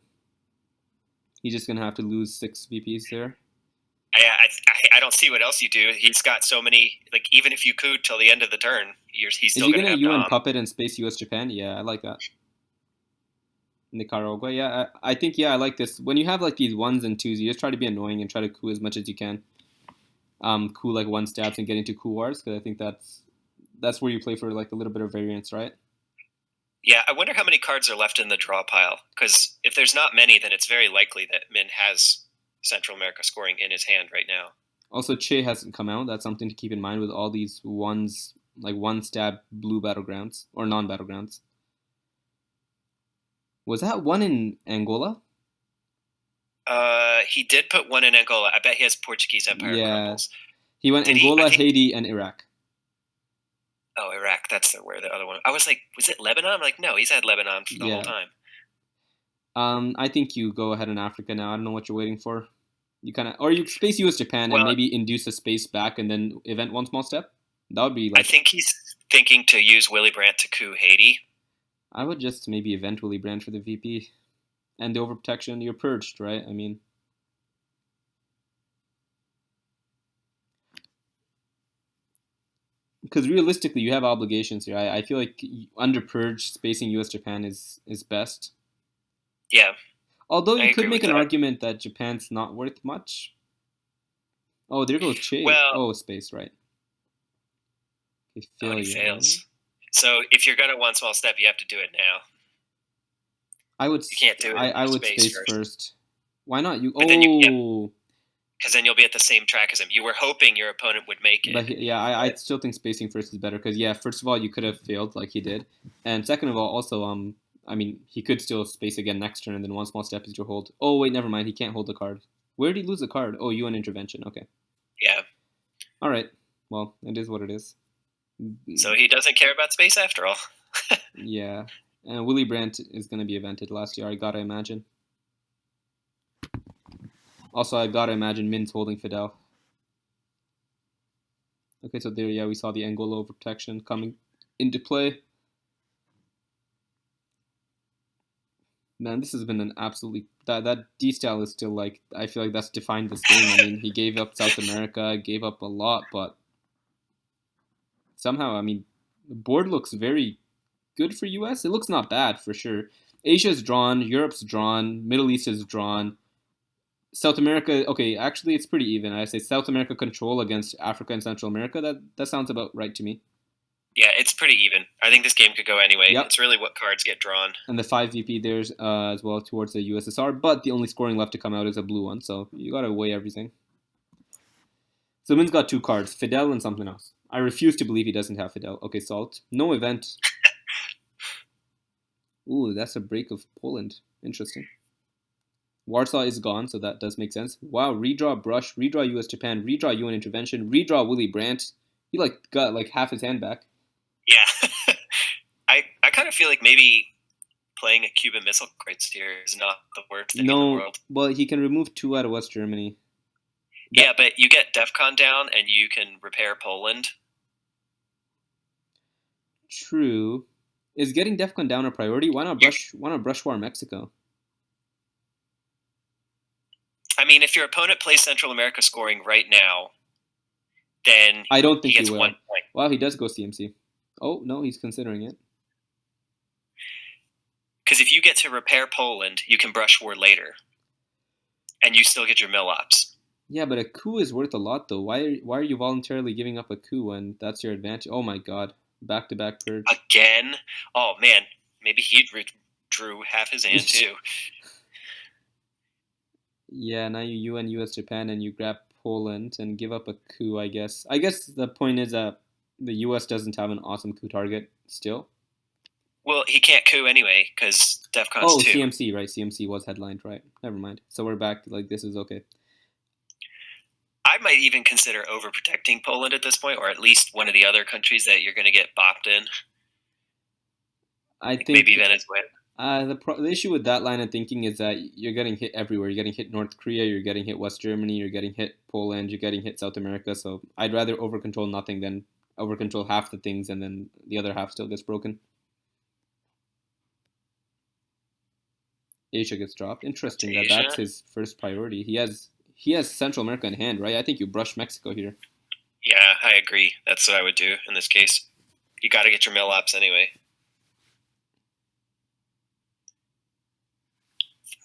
He's just gonna have to lose 6 VPs there. I don't see what else you do. He's got so many. Even if you coup till the end of the turn, he's still going to have UN Puppet and Space US Japan? Yeah, I like that. Nicaragua, yeah, I think I like this. When you have these 1s and 2s, you just try to be annoying and try to coup as much as you can. Coup 1 stabs and get into coup wars because I think that's where you play for a little bit of variance, right? Yeah, I wonder how many cards are left in the draw pile because if there's not many, then it's very likely that Min has Central America scoring in his hand right now. Also, Che hasn't come out. That's something to keep in mind with all these 1s, 1 stab blue battlegrounds or non-battlegrounds. Was that 1 in Angola? He did put 1 in Angola. I bet he has Portuguese Empire crumbles. He went Angola, Haiti, and Iraq. Oh, Iraq. That's where the other one. I was like, was it Lebanon? I'm like, no, he's had Lebanon for the whole time. I think you go ahead in Africa now. I don't know what you're waiting for. You you space US Japan and maybe induce a space back and then event 1 small step. That would be I think he's thinking to use Willy Brandt to coup Haiti. I would just maybe event Willy Brandt for the VP. And the overprotection, you're purged, right? I mean, because realistically, you have obligations here. I feel like under purge, spacing U.S. Japan is best. Yeah, Although I you could agree with make an that. argument that Japan's not worth much. Oh, there goes Che. Well, Oh, space, right. Okay, oh, and he failure. fails. So if you're gonna one small step, you have to do it now. I would You can't do it if I you would space space first. first. Why not? You But then you, yep, oh, because then you'll be at the same track as him. You were hoping your opponent would make it. but yeah, I But still think spacing first is better because yeah, first of all, you could have failed like he did, and second of all, also I mean, he could still space again next turn, and then one small step is your hold. Oh wait, never mind, he can't hold the card. Where did he lose the card? Oh, UN intervention. Okay, yeah, all right. Well, it is what it is. so he doesn't care about space after all. Yeah, and Willy Brandt is going to be evented last year. I gotta imagine. Also, I gotta imagine Min's holding Fidel. Okay, so there, yeah, we saw the Angolo protection coming into play. Man, this has been an absolutely that D style is still like I feel like that's defined this game. I mean, he gave up South America, gave up a lot, but somehow, I mean, the board looks very good for US. It looks not bad for sure. Asia's drawn, Europe's drawn, Middle East is drawn. South America, okay, actually it's pretty even. I say South America control against Africa and Central America. That sounds about right to me. Yeah, it's pretty even. I think this game could go anyway. Yep. It's really what cards get drawn. And the 5 VP there's as well towards the USSR, but the only scoring left to come out is a blue one, so you gotta weigh everything. So Min's got 2 cards, Fidel and something else. I refuse to believe he doesn't have Fidel. Okay, Salt. No event. Ooh, that's a break of Poland. Interesting. Warsaw is gone, so that does make sense. Wow, redraw Brush, redraw US Japan, redraw UN intervention, redraw Willy Brandt. He like got like half his hand back. Yeah, I kind of feel like maybe playing a Cuban Missile Crites here is not the worst thing in the world. Well, he can remove 2 out of West Germany. Yeah, but you get DEFCON down and you can repair Poland. True. Is getting DEFCON down a priority? Why not brush war Mexico? I mean, if your opponent plays Central America scoring right now, then I don't think he gets will. 1 point. Well, he does go CMC. Oh, no, he's considering it. Because if you get to repair Poland, you can brush war later. And you still get your mill ops. Yeah, but a coup is worth a lot, though. Why are you voluntarily giving up a coup when that's your advantage? Oh my god. Back-to-back purge. Again? Oh, man. Maybe he drew half his hand, too. Yeah, now you UN US Japan and you grab Poland and give up a coup, I guess. I guess the point is that the US doesn't have an awesome coup target still. Well, he can't coup anyway, because DEFCON's 2. CMC, right. CMC was headlined, right. Never mind. So we're back. Like, this is okay. I might even consider overprotecting Poland at this point, or at least one of the other countries that you're going to get bopped in. I think maybe Venezuela. The issue with that line of thinking is that you're getting hit everywhere. You're getting hit North Korea, you're getting hit West Germany, you're getting hit Poland, you're getting hit South America. So I'd rather overcontrol nothing than overcontrol half the things and then the other half still gets broken. Asia gets dropped. Interesting that that's his first priority. He has Central America in hand, right? I think you brush Mexico here. Yeah, I agree. That's what I would do in this case. You got to get your mill ops anyway.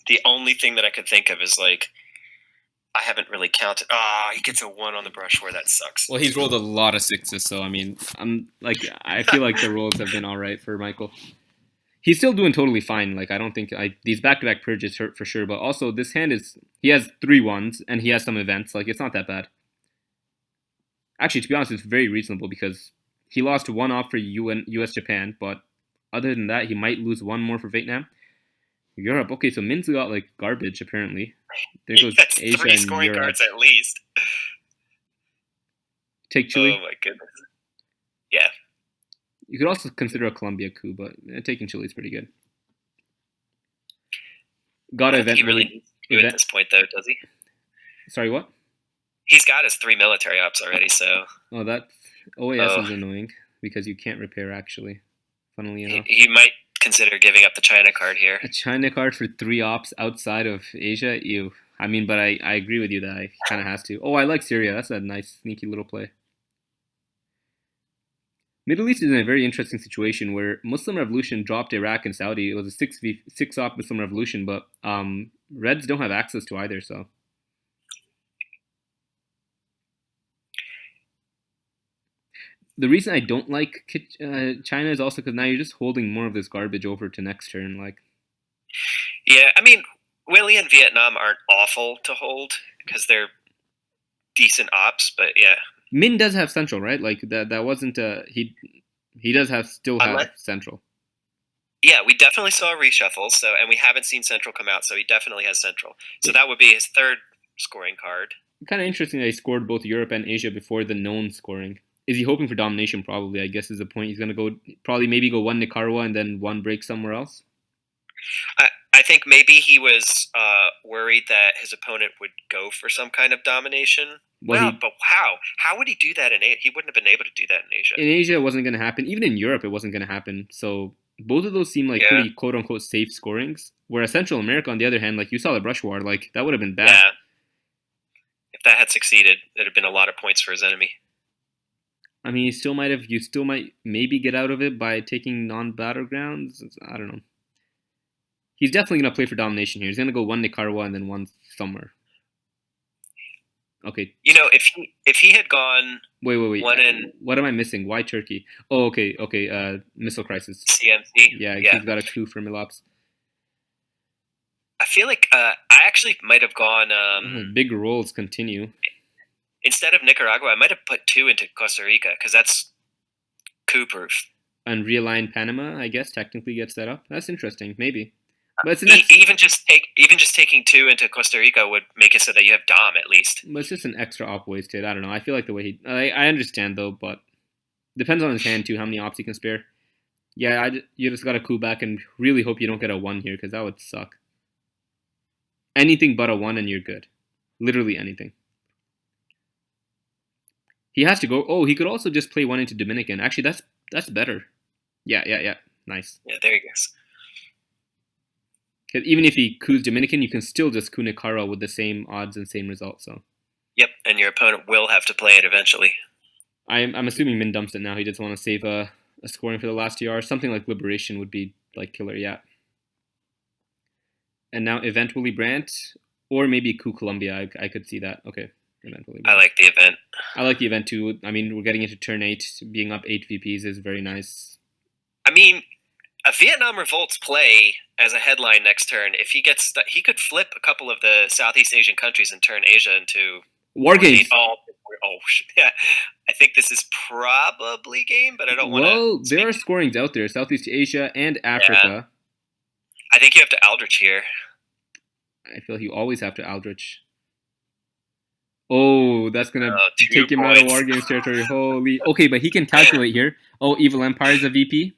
The only thing that I could think of is like, I haven't really counted. He gets a 1 on the brush where that sucks. Well, he's rolled a lot of 6s, so I mean, I feel like the rolls have been all right for Michael. He's still doing totally fine. Like I don't think these back-to-back purges hurt for sure, but also this hand he has 3 1s and he has some events. Like it's not that bad. Actually, to be honest, it's very reasonable because he lost 1 off for US Japan, but other than that, he might lose 1 more for Vietnam. Europe. Okay, so Min's got like garbage apparently. There goes Asia 3 scoring and Europe. cards at least. Take Chile. Oh my goodness. Yeah. You could also consider a Colombia coup, but taking Chile is pretty good. Got event. He really needs to do at this point, though, does he? Sorry, what? He's got his 3 military ops already, so. Oh, that OAS is annoying because you can't repair. Actually, funnily enough, he might consider giving up the China card here. A China card for 3 ops outside of Asia? Ew. I mean, but I agree with you that I kind of has to. Oh, I like Syria. That's a nice, sneaky little play. Middle East is in a very interesting situation where Muslim revolution dropped Iraq and Saudi. It was a 6 op Muslim revolution, but Reds don't have access to either. So the reason I don't like China is also because now you're just holding more of this garbage over to next turn. Like, Yeah, I mean, Willie and Vietnam aren't awful to hold because they're decent ops, but yeah. Min does have Central, right? Like that wasn't he does still have Central. Yeah, we definitely saw a reshuffle, and we haven't seen Central come out, so he definitely has Central. So that would be his third scoring card. Kind of interesting that he scored both Europe and Asia before the known scoring. Is he hoping for domination? Probably, I guess, is the point. He's going to maybe go one Nicaragua and then one break somewhere else. I think maybe he was worried that his opponent would go for some kind of domination. But how? How would he do that in Asia? He wouldn't have been able to do that in Asia. In Asia, it wasn't going to happen. Even in Europe, it wasn't going to happen. So both of those seem like pretty quote-unquote safe scorings. Whereas Central America, on the other hand, like you saw the brush war, like that would have been bad. Yeah. If that had succeeded, there'd have been a lot of points for his enemy. I mean, you still might maybe get out of it by taking non-battlegrounds. I don't know. He's definitely going to play for domination here. He's going to go one Nicaragua and then one somewhere. Okay. You know, if he had gone... Wait. What am I missing? Why Turkey? Oh, okay. Missile crisis. CMC? Yeah, he's got a coup for Milops. I feel like I actually might have gone... big rolls continue. Instead of Nicaragua, I might have put 2 into Costa Rica, because that's coup-proof. And realign Panama, I guess, technically gets that up. That's interesting, maybe. But even just taking 2 into Costa Rica would make it so that you have Dom at least. But it's just an extra op wasted. I don't know. I feel like the way I understand though, but depends on his hand too. How many ops he can spare. Yeah, you just got to coup back and really hope you don't get a 1 here because that would suck. Anything but a 1 and you're good. Literally anything. He has to go. Oh, he could also just play 1 into Dominican. Actually, that's better. Yeah. Nice. Yeah, there he goes. Because even if he coups Dominican, you can still just coup Nicaragua with the same odds and same results. So. Yep, and your opponent will have to play it eventually. I'm assuming Min dumps it now. He doesn't want to save a scoring for the last TR. Something like Liberation would be like killer, yeah. And now Event Willy Brandt, or maybe coup Colombia. I could see that. Okay, Event Willy Brandt. I like the event. I like the event too. I mean, we're getting into turn 8. Being up 8 VPs is very nice. I mean, a Vietnam Revolt's play as a headline next turn, if he gets he could flip a couple of the Southeast Asian countries and turn Asia into war games. Yeah. I think this is probably game, but I don't want to. Well, there are scorings out there: Southeast Asia and Africa. Yeah. I think you have to Aldrich here. I feel you always have to Aldrich. Oh, that's gonna take him out of war games territory. Holy. Okay, but he can calculate here. Oh, Evil Empire is a VP.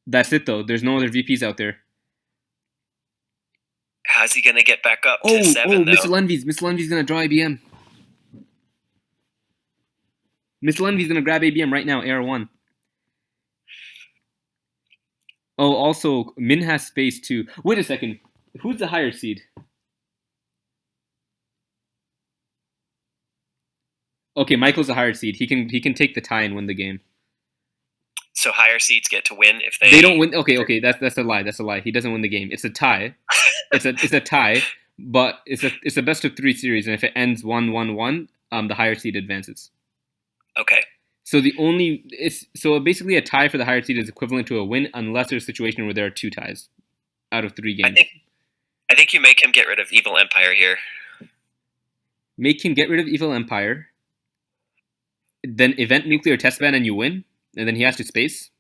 That's it though. There's no other VPs out there. How's he gonna get back up to 7? Mr. Lenvy's gonna draw ABM. Mr. Lenvy's gonna grab ABM right now. AR1. Oh, also Min has space too. Wait a second. Who's the higher seed? Okay, Michael's a higher seed. He can take the tie and win the game. So higher seeds get to win if they don't win. Okay, that's a lie. That's a lie. He doesn't win the game. It's a tie. it's a tie, but it's a best of 3 series, and if it ends 1-1-1, the higher seed advances. Okay. So basically a tie for the higher seed is equivalent to a win unless there's a situation where there are 2 ties out of 3 games. I think you make him get rid of Evil Empire here. Make him get rid of Evil Empire. Then event nuclear test ban and you win, and then he has to space.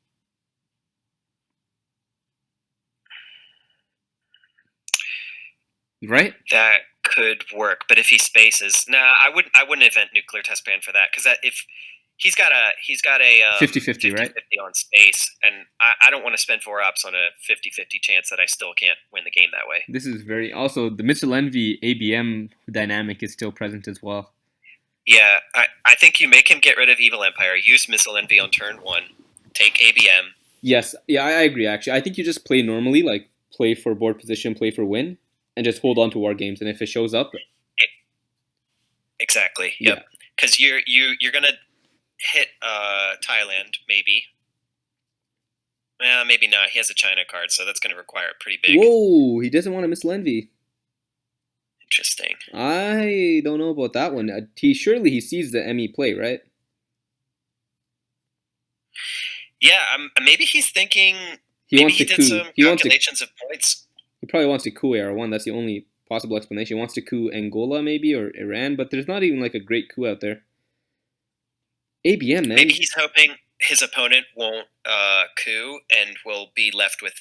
Right? That could work, but if he spaces, I wouldn't event nuclear test ban for that because if he's got a 50-50, right? 50 on space, and I don't want to spend 4 ops on a 50-50 chance that I still can't win the game that way. This is also the Mr. Envy ABM dynamic is still present as well. Yeah, I think you make him get rid of Evil Empire, use Missile Envy on turn 1, take ABM. Yes, yeah, I agree, actually. I think you just play normally, like play for board position, play for win, and just hold on to war games, and if it shows up... Exactly, yep. Because you're going to... hit Thailand, maybe. Maybe not. He has a China card, so that's going to require a pretty big. Whoa, he doesn't want to miss Lenvy. Interesting. I don't know about that one. Surely he sees the ME play, right? Yeah, maybe he's thinking. He maybe wants he to did coup. some He wants to. calculations of points. He probably wants to coup AR1. That's the only possible explanation. He wants to coup Angola maybe or Iran, but there's not even like a great coup out there. ABM, man. Maybe he's hoping his opponent won't coup and will be left with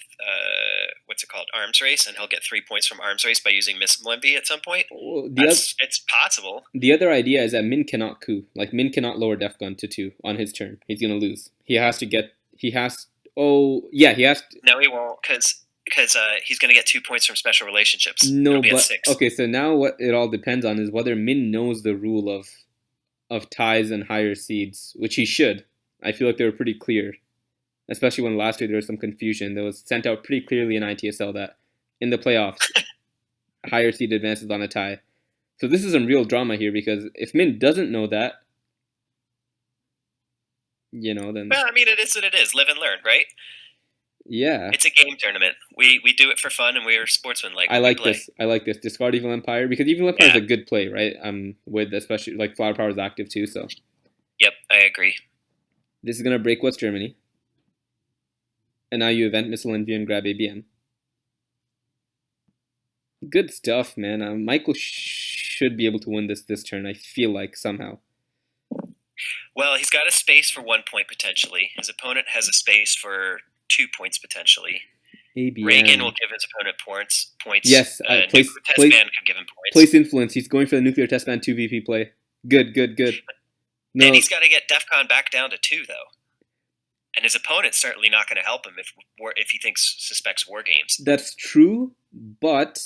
what's it called, arms race, and he'll get 3 points from arms race by using Miss Lemby at some point. Well, it's possible. The other idea is that Min cannot coup. Like Min cannot lower Def Gun to 2 on his turn. He's gonna lose. He has to get. He has. Oh yeah, he has. No, he won't, because he's going to get 2 points from special relationships. No, It'll be but 6. okay. So now what it all depends on is whether Min knows the rule of ties and higher seeds, which he should. I feel like they were pretty clear, especially when last year there was some confusion. That was sent out pretty clearly in ITSL that in the playoffs, higher seed advances on a tie. So this is some real drama here because if Min doesn't know that, then. Well, I mean, it is what it is. Live and learn, right? Yeah. It's a game tournament. We do it for fun, and we're sportsmen. I like this. I like this. Discard Evil Empire because Evil Empire is a good play, right? With especially like Flower Power is active too, so. Yep, I agree. This is gonna break West Germany. And now you event Missile Envy and grab ABM. Good stuff, man. Michael should be able to win this turn. I feel like somehow. Well, he's got a space for 1 point potentially. His opponent has a space for 2 points potentially. ABM. Reagan will give his opponent points. Yes, Nuclear Test Ban can give him points. Place influence. He's going for the Nuclear Test Ban 2 VP play. Good. No. And he's got to get DEFCON back down to 2 though. And his opponent's certainly not going to help him if he suspects war games. That's true, but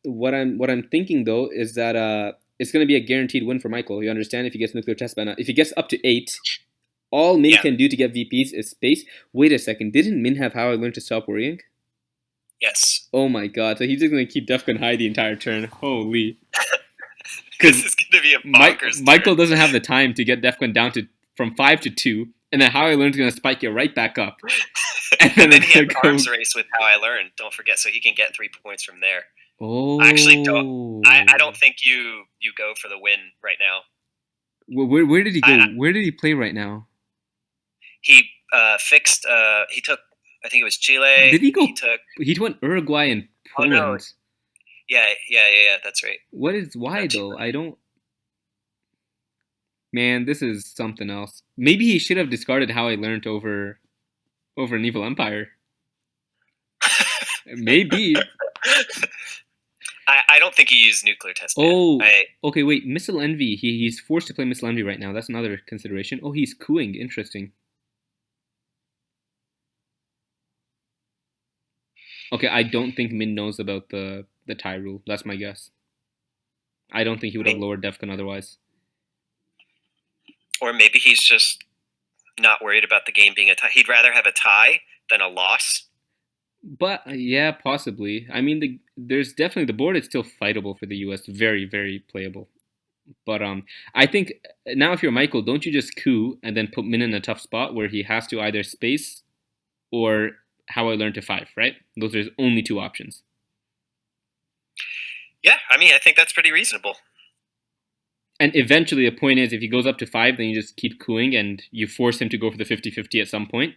what I'm thinking though is that it's going to be a guaranteed win for Michael. You understand? If he gets Nuclear Test Ban, if he gets up to 8, all Min can do to get VPs is space. Wait a second, didn't Min have How I Learned to Stop Worrying? Yes. Oh my god, so he's just going to keep DEFCON high the entire turn. Holy. This is going to be a bonkers Michael doesn't have the time to get DEFCON down from 5 to 2, and then How I Learned is going to spike you right back up. And then he has arms race with How I Learned, don't forget, so he can get 3 points from there. Oh. I actually don't. I don't think you go for the win right now. Well, where did he go? Where did he play right now? He fixed. He took. I think it was Chile. Did he go? He went Uruguay and Poland. Oh, no. Yeah. That's right. Why though? I don't. Man, this is something else. Maybe he should have discarded How I Learned over an Evil Empire. Maybe. I don't think he used Nuclear Test Ban. Oh, okay, wait. Missile Envy. He's forced to play Missile Envy right now. That's another consideration. Oh, he's cooing. Interesting. Okay, I don't think Min knows about the tie rule. That's my guess. I don't think he would have lowered DEFCON otherwise. Or maybe he's just not worried about the game being a tie. He'd rather have a tie than a loss. But yeah, possibly. I mean, there's definitely the board is still fightable for the US. Very, very playable. But I think now if you're Michael, don't you just coup and then put Min in a tough spot where he has to either space or How I Learned to 5, right? Those are his only 2 options. Yeah, I mean, I think that's pretty reasonable. And eventually the point is if he goes up to 5, then you just keep cooing and you force him to go for the 50-50 at some point.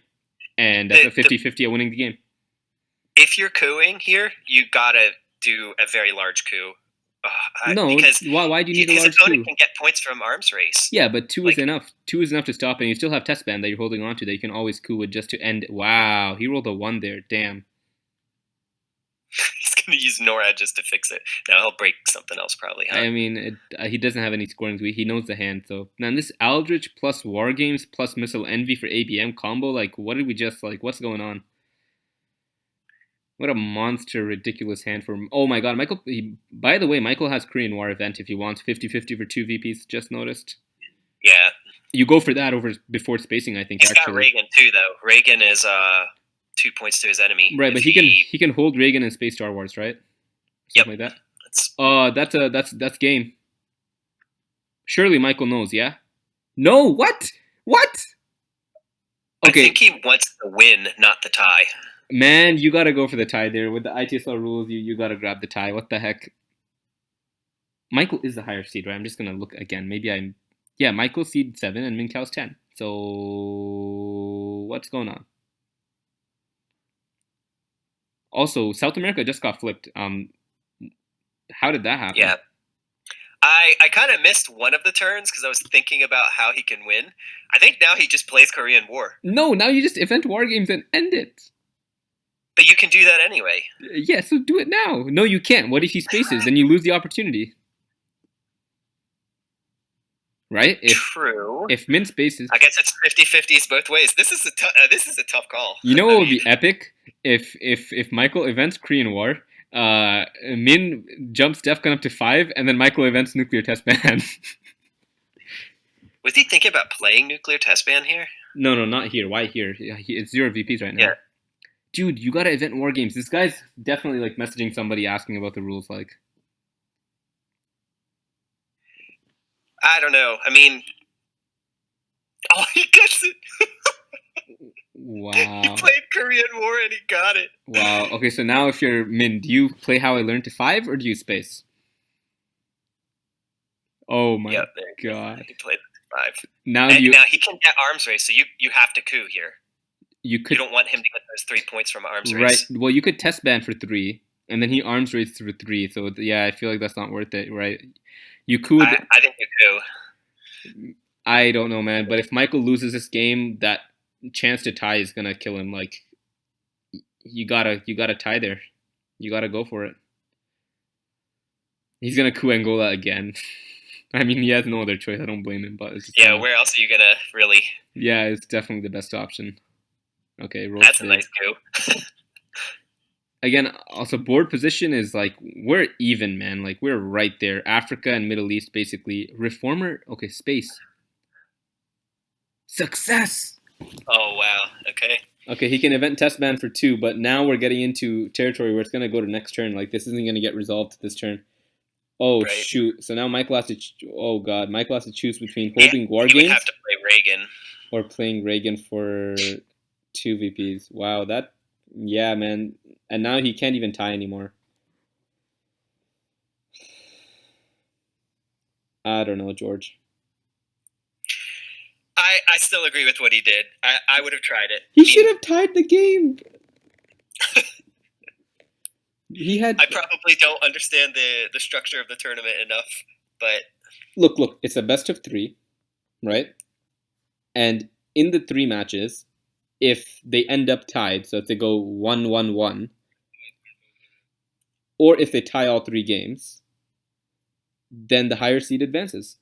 And that's a 50-50 at winning the game. If you're cooing here, you gotta do a very large coup. No, because why do you need a large coup? His opponent can get points from arms race. Yeah, but 2 is enough. 2 is enough to stop, and you still have test ban that you're holding on to that you can always coup with just to end. Wow, he rolled a 1 there. Damn. He's gonna use NORAD just to fix it. Now he'll break something else probably. Huh? I mean, he doesn't have any scoring. He knows the hand. So now this Aldrich plus War Games plus Missile Envy for ABM combo. Like, what did we just like? What's going on? What a monster, ridiculous hand for him. Oh my god, Michael. By the way, Michael has Korean War event if he wants 50-50 for 2 VPs, just noticed. Yeah. You go for that before spacing, I think, He's got Reagan too, though. Reagan is 2 points to his enemy. Right, but he can hold Reagan and space Star Wars, right? Something like that. That's game. Surely Michael knows, yeah? No, what? What? I Okay, think he wants the win, not the tie. man, you gotta go for the tie there. With the ITSL rules, you gotta grab the tie. What the heck? Michael is the higher seed, right? I'm just gonna look again. Maybe I'm. Yeah, Michael's seed 7 and Minkow's 10. So what's going on? Also, South America just got flipped. How did that happen? Yeah. I kind of missed one of the turns because I was thinking about how he can win. I think now he just plays Korean War. No, now you just event war games and end it. But you can do that anyway. Yeah, so do it now. No, you can't. What if he spaces? Then you lose the opportunity. Right? True. If Min spaces, I guess it's 50-50s both ways. This is a tough call. you know what would be epic? If Michael events Korean War, Min jumps DEFCON up to 5, and then Michael events nuclear test ban. Was he thinking about playing nuclear test ban here? No, not here. Why here? It's 0 VPs right now. Yeah. Dude, you gotta event war games. This guy's definitely like messaging somebody asking about the rules. Like, I don't know. I mean, oh, he gets it. wow. He played Korean War and he got it. Wow. Okay, so now if you're Min, do you play How I Learned to 5 or do you space? Oh my god. He played 5. Now he can get arms race, so you have to coup here. You don't want him to get those 3 points from arms race. Right. Well, you could test ban for 3, and then he arms race for 3. So yeah, I feel like that's not worth it, right? You could. I think you coup. I don't know, man. But if Michael loses this game, that chance to tie is gonna kill him. Like, you gotta tie there. You gotta go for it. He's gonna coup Angola again. I mean, he has no other choice. I don't blame him, but it's just where else are you gonna really? Yeah, it's definitely the best option. Okay, roll. That's a nice coup. Again, also board position is like we're even, man. Like we're right there. Africa and Middle East, basically. Reformer, okay, space. Success. Oh wow. Okay. Okay, he can event test ban for 2, but now we're getting into territory where it's gonna go to next turn. Like this isn't gonna get resolved this turn. Oh right. Shoot! So now Michael has to. Oh god, Michael has to choose between holding war games. Would have to play Reagan. Or playing Reagan for 2 VPs. Wow, that. Yeah, man. And now he can't even tie anymore. I don't know, George. I still agree with what he did. I would have tried it. He should have tied the game. He had. I probably don't understand the structure of the tournament enough, but look, it's a best of 3, right? And in the 3 matches, if they end up tied, so if they go 1-1-1, or if they tie all 3 games, then the higher seed advances.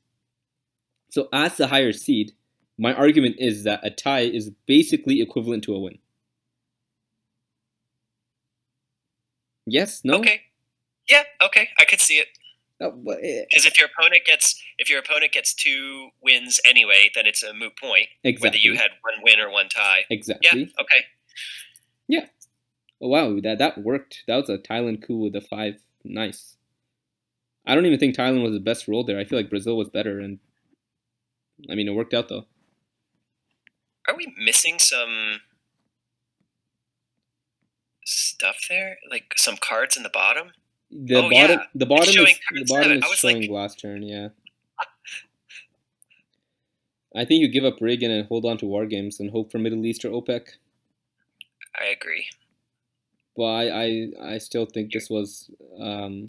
So as the higher seed, my argument is that a tie is basically equivalent to a win. Yes? No? Okay. Yeah, okay. I could see it. Because if your opponent gets 2 wins anyway, then it's a moot point. Exactly. Whether you had 1 win or 1 tie. Exactly. Yeah. Okay. Yeah. Oh wow, that worked. That was a Thailand coup with a 5. Nice. I don't even think Thailand was the best role there. I feel like Brazil was better, and I mean it worked out though. Are we missing some stuff there? Like some cards in the bottom? The bottom is showing last turn, yeah. I think you give up Reagan and hold on to war games and hope for Middle East or OPEC. I agree. Well, I still think this was. Now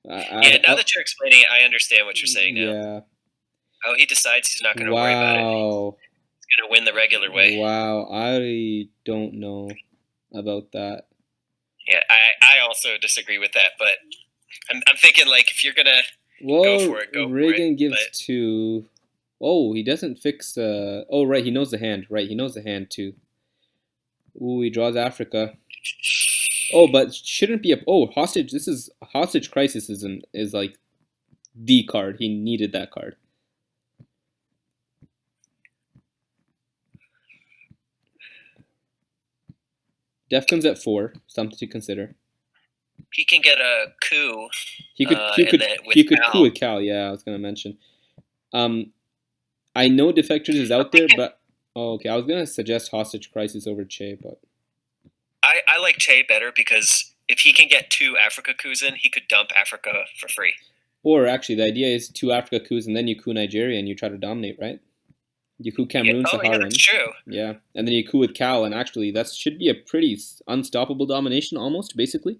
that you're explaining it, I understand what you're saying now. Yeah. Oh, he decides he's not going to worry about it. He's going to win the regular way. Wow, I don't know about that. Yeah, I also disagree with that, but I'm thinking like if you're gonna go for it, go for it. Reagan gives 2. Oh, he doesn't fix. Oh, right, he knows the hand. Right, he knows the hand too. Ooh, he draws Africa. Oh, but shouldn't be a. Oh, hostage. This is hostage crisis. Is like the card. He needed that card. DEFCON's at 4. Something to consider. He can get a coup. He could coup with Cal. Yeah, I was gonna mention. I know Defectors is out We there, can- but oh, okay. I was gonna suggest Hostage Crisis over Che, but I like Che better because if he can get 2 Africa coups in, he could dump Africa for free. or actually, the idea is 2 Africa coups and then you coup Nigeria and you try to dominate, right? You coup Cameroon, Yeah, Saharan. that's true. Yeah, and then you coup with Cal, and actually, that should be a pretty unstoppable domination, almost basically,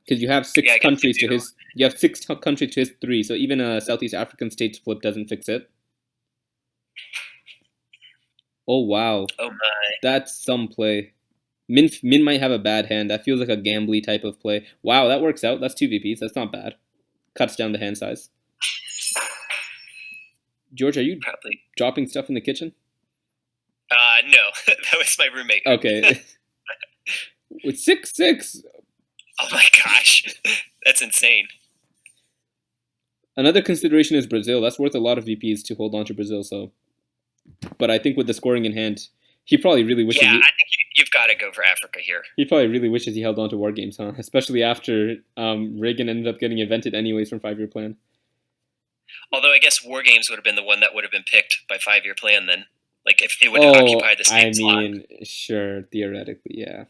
because you have six Yeah, I guess countries you to do. his. You have 6 countries to his 3, so even a Southeast African states flip doesn't fix it. Oh wow, Oh my. that's some play. Min might have a bad hand. That feels like a gambly type of play. Wow, that works out. That's 2 VPs. That's not bad. Cuts down the hand size. George, are you Probably. dropping stuff in the kitchen? No, that was my roommate. Okay. With 6-6. Oh my gosh, that's insane. Another consideration is Brazil. That's worth a lot of VPs to hold on to Brazil. So, but I think with the scoring in hand, he probably really wishes. Yeah, I think you've got to go for Africa here. He probably really wishes he held on to War Games, huh? Especially after Reagan ended up getting invented anyways from 5-Year Plan. Although I guess War Games would have been the one that would have been picked by 5-Year Plan then. Like if it would have occupied the same slot. I mean, sure, theoretically, yeah.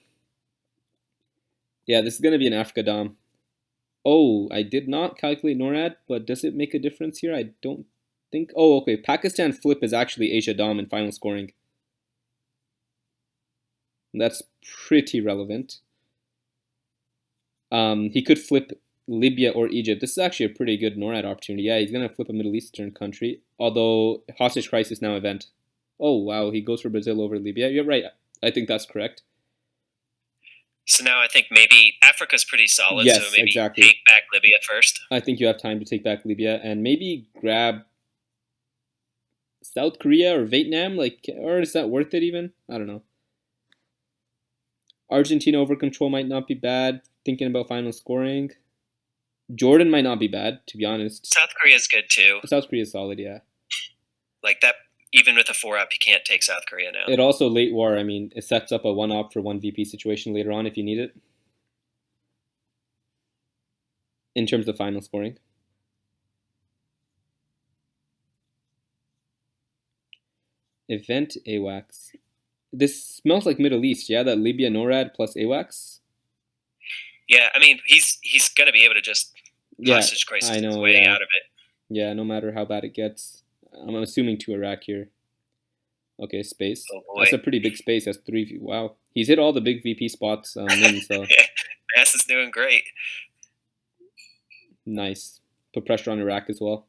Yeah, this is gonna be an Africa Dom. Oh, I did not calculate NORAD, but does it make a difference here? I don't think. Oh, okay. Pakistan flip is actually Asia Dom in final scoring. That's pretty relevant. He could flip Libya or Egypt. This is actually a pretty good NORAD opportunity. Yeah, he's gonna flip a Middle Eastern country. Although hostage crisis now event. Oh wow, he goes for Brazil over Libya. You're right. I think that's correct. So now I think maybe Africa's pretty solid. Yes, so maybe exactly. take back Libya first. I think you have time to take back Libya and maybe grab South Korea or Vietnam. Like, or is that worth it even? I don't know. Argentina over control might not be bad. Thinking about final scoring. Jordan might not be bad, to be honest. South Korea's good too. South Korea is solid, yeah. Like that, even with a 4-up, you can't take South Korea now. It also late war. I mean, it sets up a 1-op for 1 VP situation later on if you need it. In terms of final scoring. Event AWACS. This smells like Middle East, yeah? That Libya NORAD plus AWACS? Yeah, I mean, he's going to be able to just hostage crisis his way out of it. Yeah, no matter how bad it gets. I'm assuming to Iraq here. Okay, space. Oh boy. That's a pretty big space. That's 3. Wow. He's hit all the big VP spots. So. Mass is doing great. Nice. Put pressure on Iraq as well.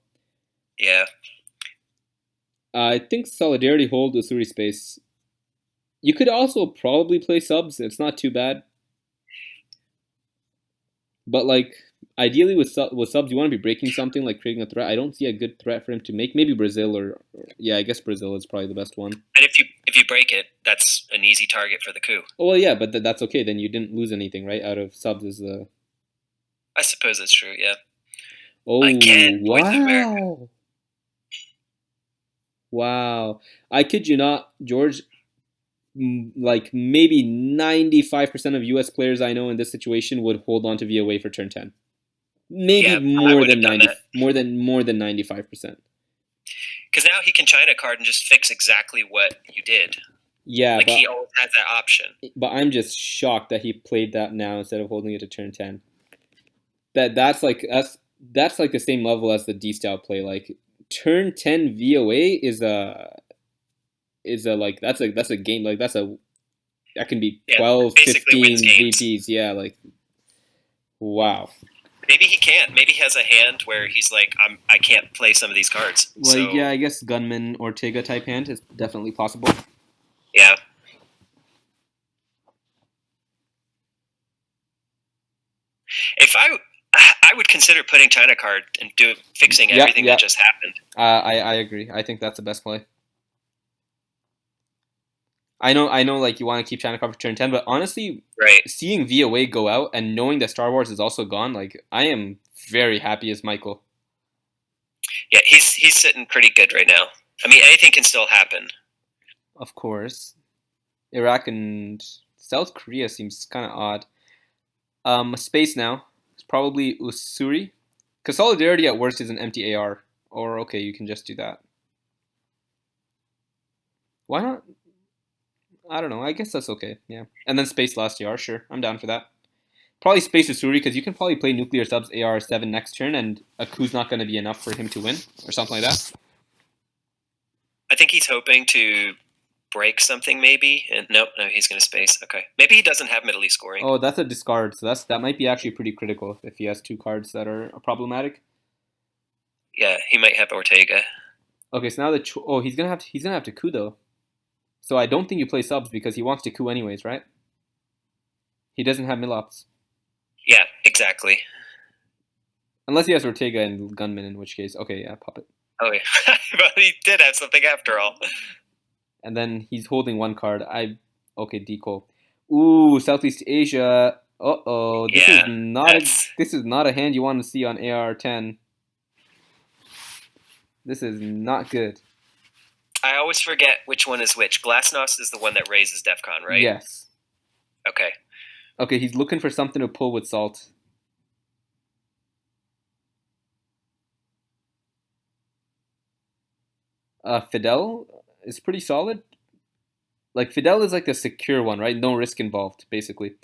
Yeah. I think Solidarity hold Usuri space. You could also probably play subs. It's not too bad. But like, ideally with subs, you want to be breaking something, like creating a threat. I don't see a good threat for him to make. Maybe Brazil or yeah, I guess Brazil is probably the best one. And if you break it, that's an easy target for the coup. Oh well, yeah, but that's okay. Then you didn't lose anything, right? Out of subs is the. I suppose that's true. Yeah. Oh again, wow! Wow, I kid you not, George. Like maybe 95% of US players I know in this situation would hold on to VOA for turn 10. Maybe more than 90, more than 95%. Because now he can China card and just fix exactly what you did. Yeah, like he always has that option. But I'm just shocked that he played that now instead of holding it to turn 10. That's like the same level as the D style play. Like turn 10 VOA is a like that's a game, like that can be 12, 15 VPs. Yeah, like wow. Maybe he can't. Maybe he has a hand where he's like, I can't play some of these cards. Well, so, yeah, I guess Gunman Ortega type hand is definitely possible. Yeah. If I would consider putting China card and fixing everything that just happened. I agree. I think that's the best play. I know, like you want to keep China card for turn 10, but honestly, seeing VOA go out and knowing that Star Wars is also gone, like I am very happy as Michael. Yeah, he's sitting pretty good right now. I mean, anything can still happen. Of course. Iraq and South Korea seems kind of odd. Space now. It's probably Usuri. Because Solidarity at worst is an empty AR. Or, okay, you can just do that. Why not? I don't know. I guess that's okay. Yeah. And then space last year. Sure, I'm down for that. Probably space Usuri because you can probably play nuclear subs AR7 next turn, and a coup's not going to be enough for him to win or something like that. I think he's hoping to break something maybe, and no, he's going to space. Okay, maybe he doesn't have Middle East scoring. Oh, that's a discard. So that might be actually pretty critical if he has two cards that are problematic. Yeah, he might have Ortega. Okay, so now he's gonna have to coup though. So I don't think you play subs because he wants to coup anyways, right? He doesn't have Milops. Yeah, exactly. Unless he has Ortega and Gunman, in which case, okay, yeah, pop it. Oh yeah, well he did have something after all. And then he's holding one card. Okay, deco. Ooh, Southeast Asia. This Yeah, is not a hand you want to see on AR10. This is not good. I always forget which one is which. Glasnost is the one that raises DEFCON, right? Yes. Okay. Okay, he's looking for something to pull with Salt. Fidel is pretty solid. Like, Fidel is like the secure one, right? No risk involved, basically.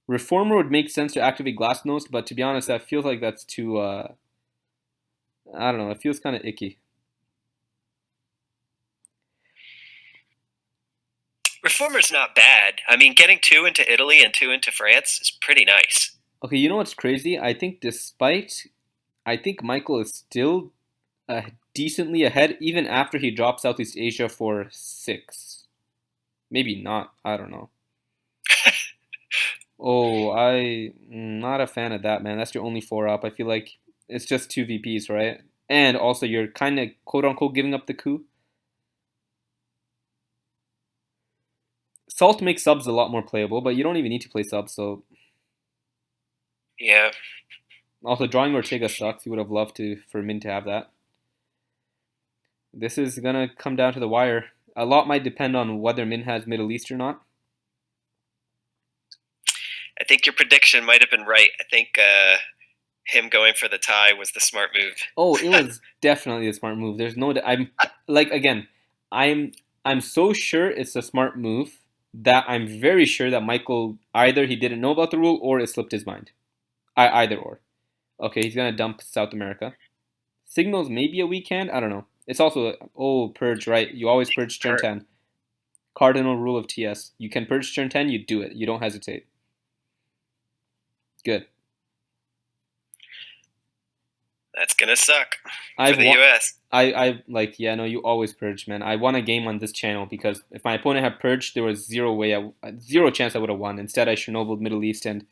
Reformer would make sense to activate Glasnost, but to be honest, that feels like that's too, I don't know, it feels kind of icky. Reformer's not bad. I mean, getting 2 into Italy and 2 into France is pretty nice. Okay, you know what's crazy? I think Michael is still decently ahead even after he dropped Southeast Asia for 6. Maybe not. I don't know. Oh, I'm not a fan of that, man. That's your only 4 up. I feel like it's just 2 VPs, right? And also, you're kind of quote unquote giving up the coup. Salt makes subs a lot more playable, but you don't even need to play subs, so. Yeah. Also, drawing Ortega sucks. You would have loved for Min to have that. This is gonna come down to the wire. A lot might depend on whether Min has Middle East or not. I think your prediction might have been right. I think him going for the tie was the smart move. Oh, it was definitely a smart move. There's no. I'm like again. I'm so sure it's a smart move that I'm very sure that Michael either he didn't know about the rule or it slipped his mind. Either or. Okay, he's gonna dump South America. Signals maybe a weekend. I don't know. It's also purge, right? You always purge turn 10. Cardinal rule of TS. You can purge turn 10. You do it. You don't hesitate. Good. That's gonna suck for the US. No, you always purge, man. I won a game on this channel because if my opponent had purged, there was zero chance I would have won. Instead, I Chernobyl Middle East and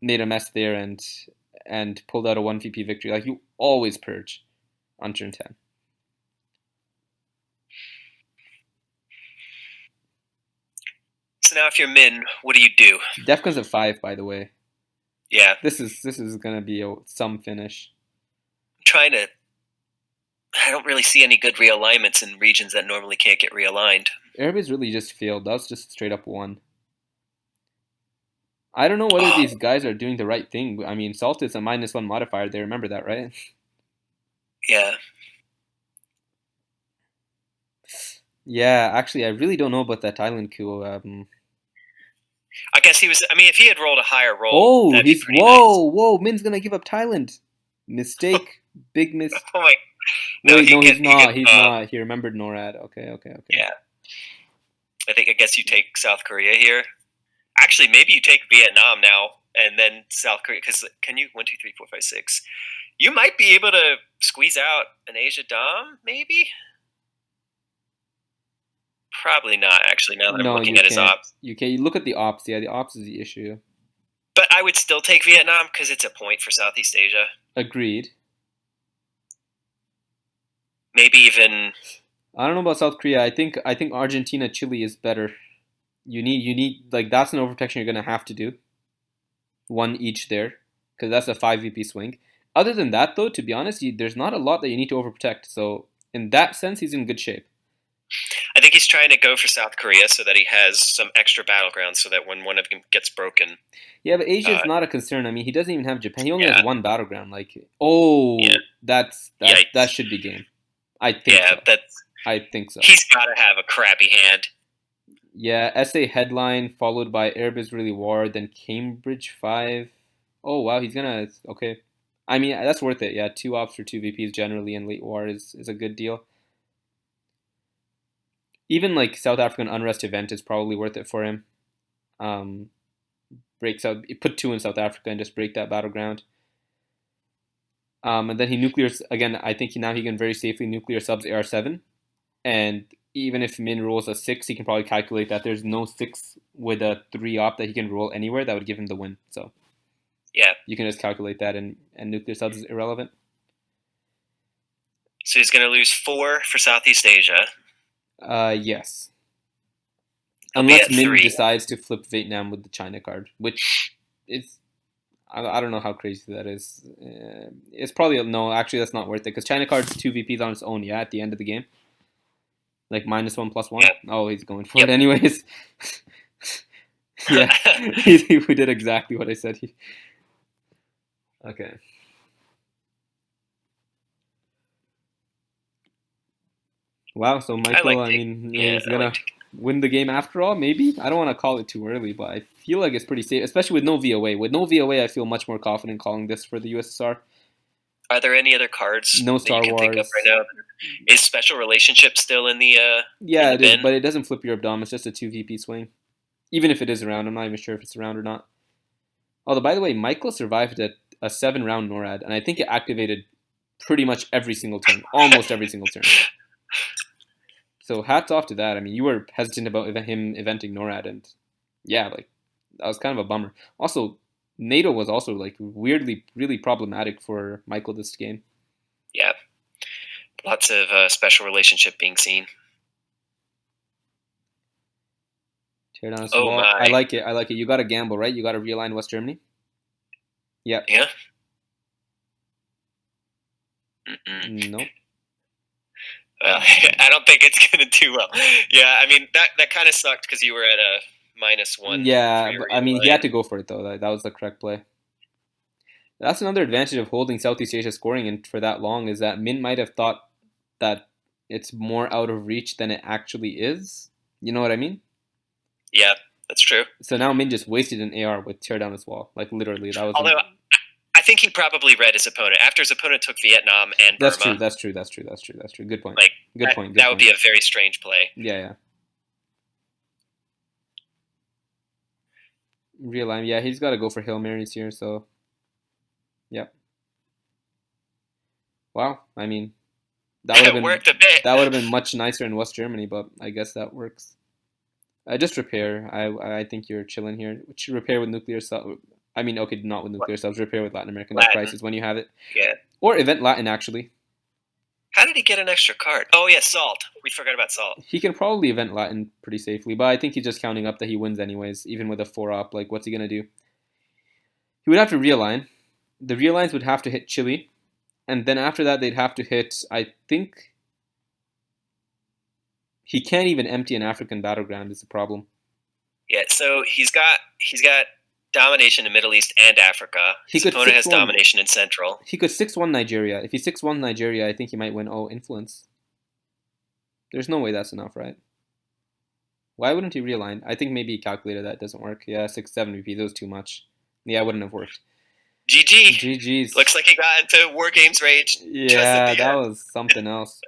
made a mess there and pulled out a 1 VP victory. Like, you always purge on turn 10. So now if you're Min, what do you do? Defcon's at 5, by the way. Yeah. This is gonna be some finish. I don't really see any good realignments in regions that normally can't get realigned. Arabia's really just failed. That was just straight up 1. I don't know whether these guys are doing the right thing. I mean, Salt is a -1 modifier. They remember that, right? Yeah. Yeah, actually, I really don't know about that Thailand coup. I guess he was. I mean, if he had rolled a higher roll, that'd be pretty whoa! Min's gonna give up Thailand. Mistake, big miss. Oh my! No, he's not. He's not. He remembered NORAD. Okay. Yeah. I guess you take South Korea here. Actually, maybe you take Vietnam now and then South Korea. Because can you 1, 2, 3, 4, 5, 6? You might be able to squeeze out an Asia Dom, maybe. Probably not, actually, now that I'm looking at his ops. You can't. You look at the ops. Yeah, the ops is the issue. But I would still take Vietnam because it's a point for Southeast Asia. Agreed. Maybe even... I don't know about South Korea. I think Argentina, Chile is better. You need like, that's an overprotection you're going to have to do. 1 each there. Because that's a 5 VP swing. Other than that, though, to be honest, there's not a lot that you need to overprotect. So, in that sense, he's in good shape. I think he's trying to go for South Korea so that he has some extra battlegrounds so that when one of them gets broken. Yeah, but Asia is not a concern. I mean, he doesn't even have Japan. He only has 1 battleground. Like, that should be game. I think so. I think so. He's got to have a crappy hand. Yeah, essay headline followed by Arab Israeli War, then Cambridge 5. Oh wow, he's gonna okay. I mean that's worth it. Yeah, 2 ops for 2 VPs generally in late war is a good deal. Even like South African unrest event is probably worth it for him. Um, Breaks out, put 2 in South Africa and just break that battleground. And then he nuclears again. I think now he can very safely nuclear subs AR7, and even if Min rolls a 6, he can probably calculate that there's no 6 with a 3 op that he can roll anywhere that would give him the win. So yeah, you can just calculate that, and nuclear subs is irrelevant. So he's going to lose 4 for Southeast Asia. Yes. He'll Unless Min 3. decides to flip Vietnam with the China card, which is I don't know how crazy that is. It's probably no. Actually, that's not worth it because China card's 2 VPs on its own. Yeah, at the end of the game, like -1/+1. Yep. Oh, he's going for it anyways. Yeah, we did exactly what I said. Okay. Wow. So Michael, he's gonna win the game after all. Maybe I don't want to call it too early, but I feel like it's pretty safe, especially with no VOA. With no VOA, I feel much more confident calling this for the USSR. Are there any other cards No that Star you can Wars. think of right now? Is Special Relationship still in the yeah, in the it is, bin? but it doesn't flip your Dom. It's just a 2 VP swing. Even if it is around, I'm not even sure if it's around or not. Although, by the way, Michael survived a 7-round NORAD, and I think it activated pretty much every single turn, almost every single turn. So hats off to that. I mean, you were hesitant about him eventing NORAD, and yeah, like that was kind of a bummer. Also, NATO was also like weirdly really problematic for Michael this game. Yeah, lots of Special Relationship being seen. Tear down his wall. My. I like it. I like it. You got to gamble, right? You got to realign West Germany. Yep. Yeah. Nope. I don't think it's gonna do well. Yeah, I mean that kind of sucked because you were at a -1. Yeah, I mean he had to go for it though. That was the correct play. That's another advantage of holding Southeast Asia scoring in for that long is that Min might have thought that it's more out of reach than it actually is. You know what I mean? Yeah, that's true. So now Min just wasted an AR with tear down his wall. Like literally, that was. Although I think he probably read his opponent after his opponent took Vietnam and Burma. That's true. Good point. Like good point. That would be a very strange play. Yeah. Realign. Yeah, he's got to go for Hail Marys here. So. Yep. Wow. I mean, that would have been worked a bit. That would have been much nicer in West Germany, but I guess that works. Just repair. I think you're chilling here. Repair with nuclear sub. I mean, okay, not with nuclear subs. Repair with Latin American prices when you have it. Yeah. Or event Latin actually. How did he get an extra card? Oh yeah, Salt. We forgot about Salt. He can probably event Latin pretty safely, but I think he's just counting up that he wins anyways, even with a 4-op. Like, what's he gonna do? He would have to realign. The realigns would have to hit Chile, and then after that they'd have to hit. I think he can't even empty an African battleground. Is the problem. Yeah, so he's got domination in Middle East and Africa. His opponent has domination in Central. He could 6-1 Nigeria. If he 6-1 Nigeria, I think he might win. Oh, influence. There's no way that's enough, right? Why wouldn't he realign? I think maybe he calculated that doesn't work. Yeah, 6-7 VP. That was too much. Yeah, it wouldn't have worked. GG. GG's. Looks like he got into War Games rage. Yeah, that was something else.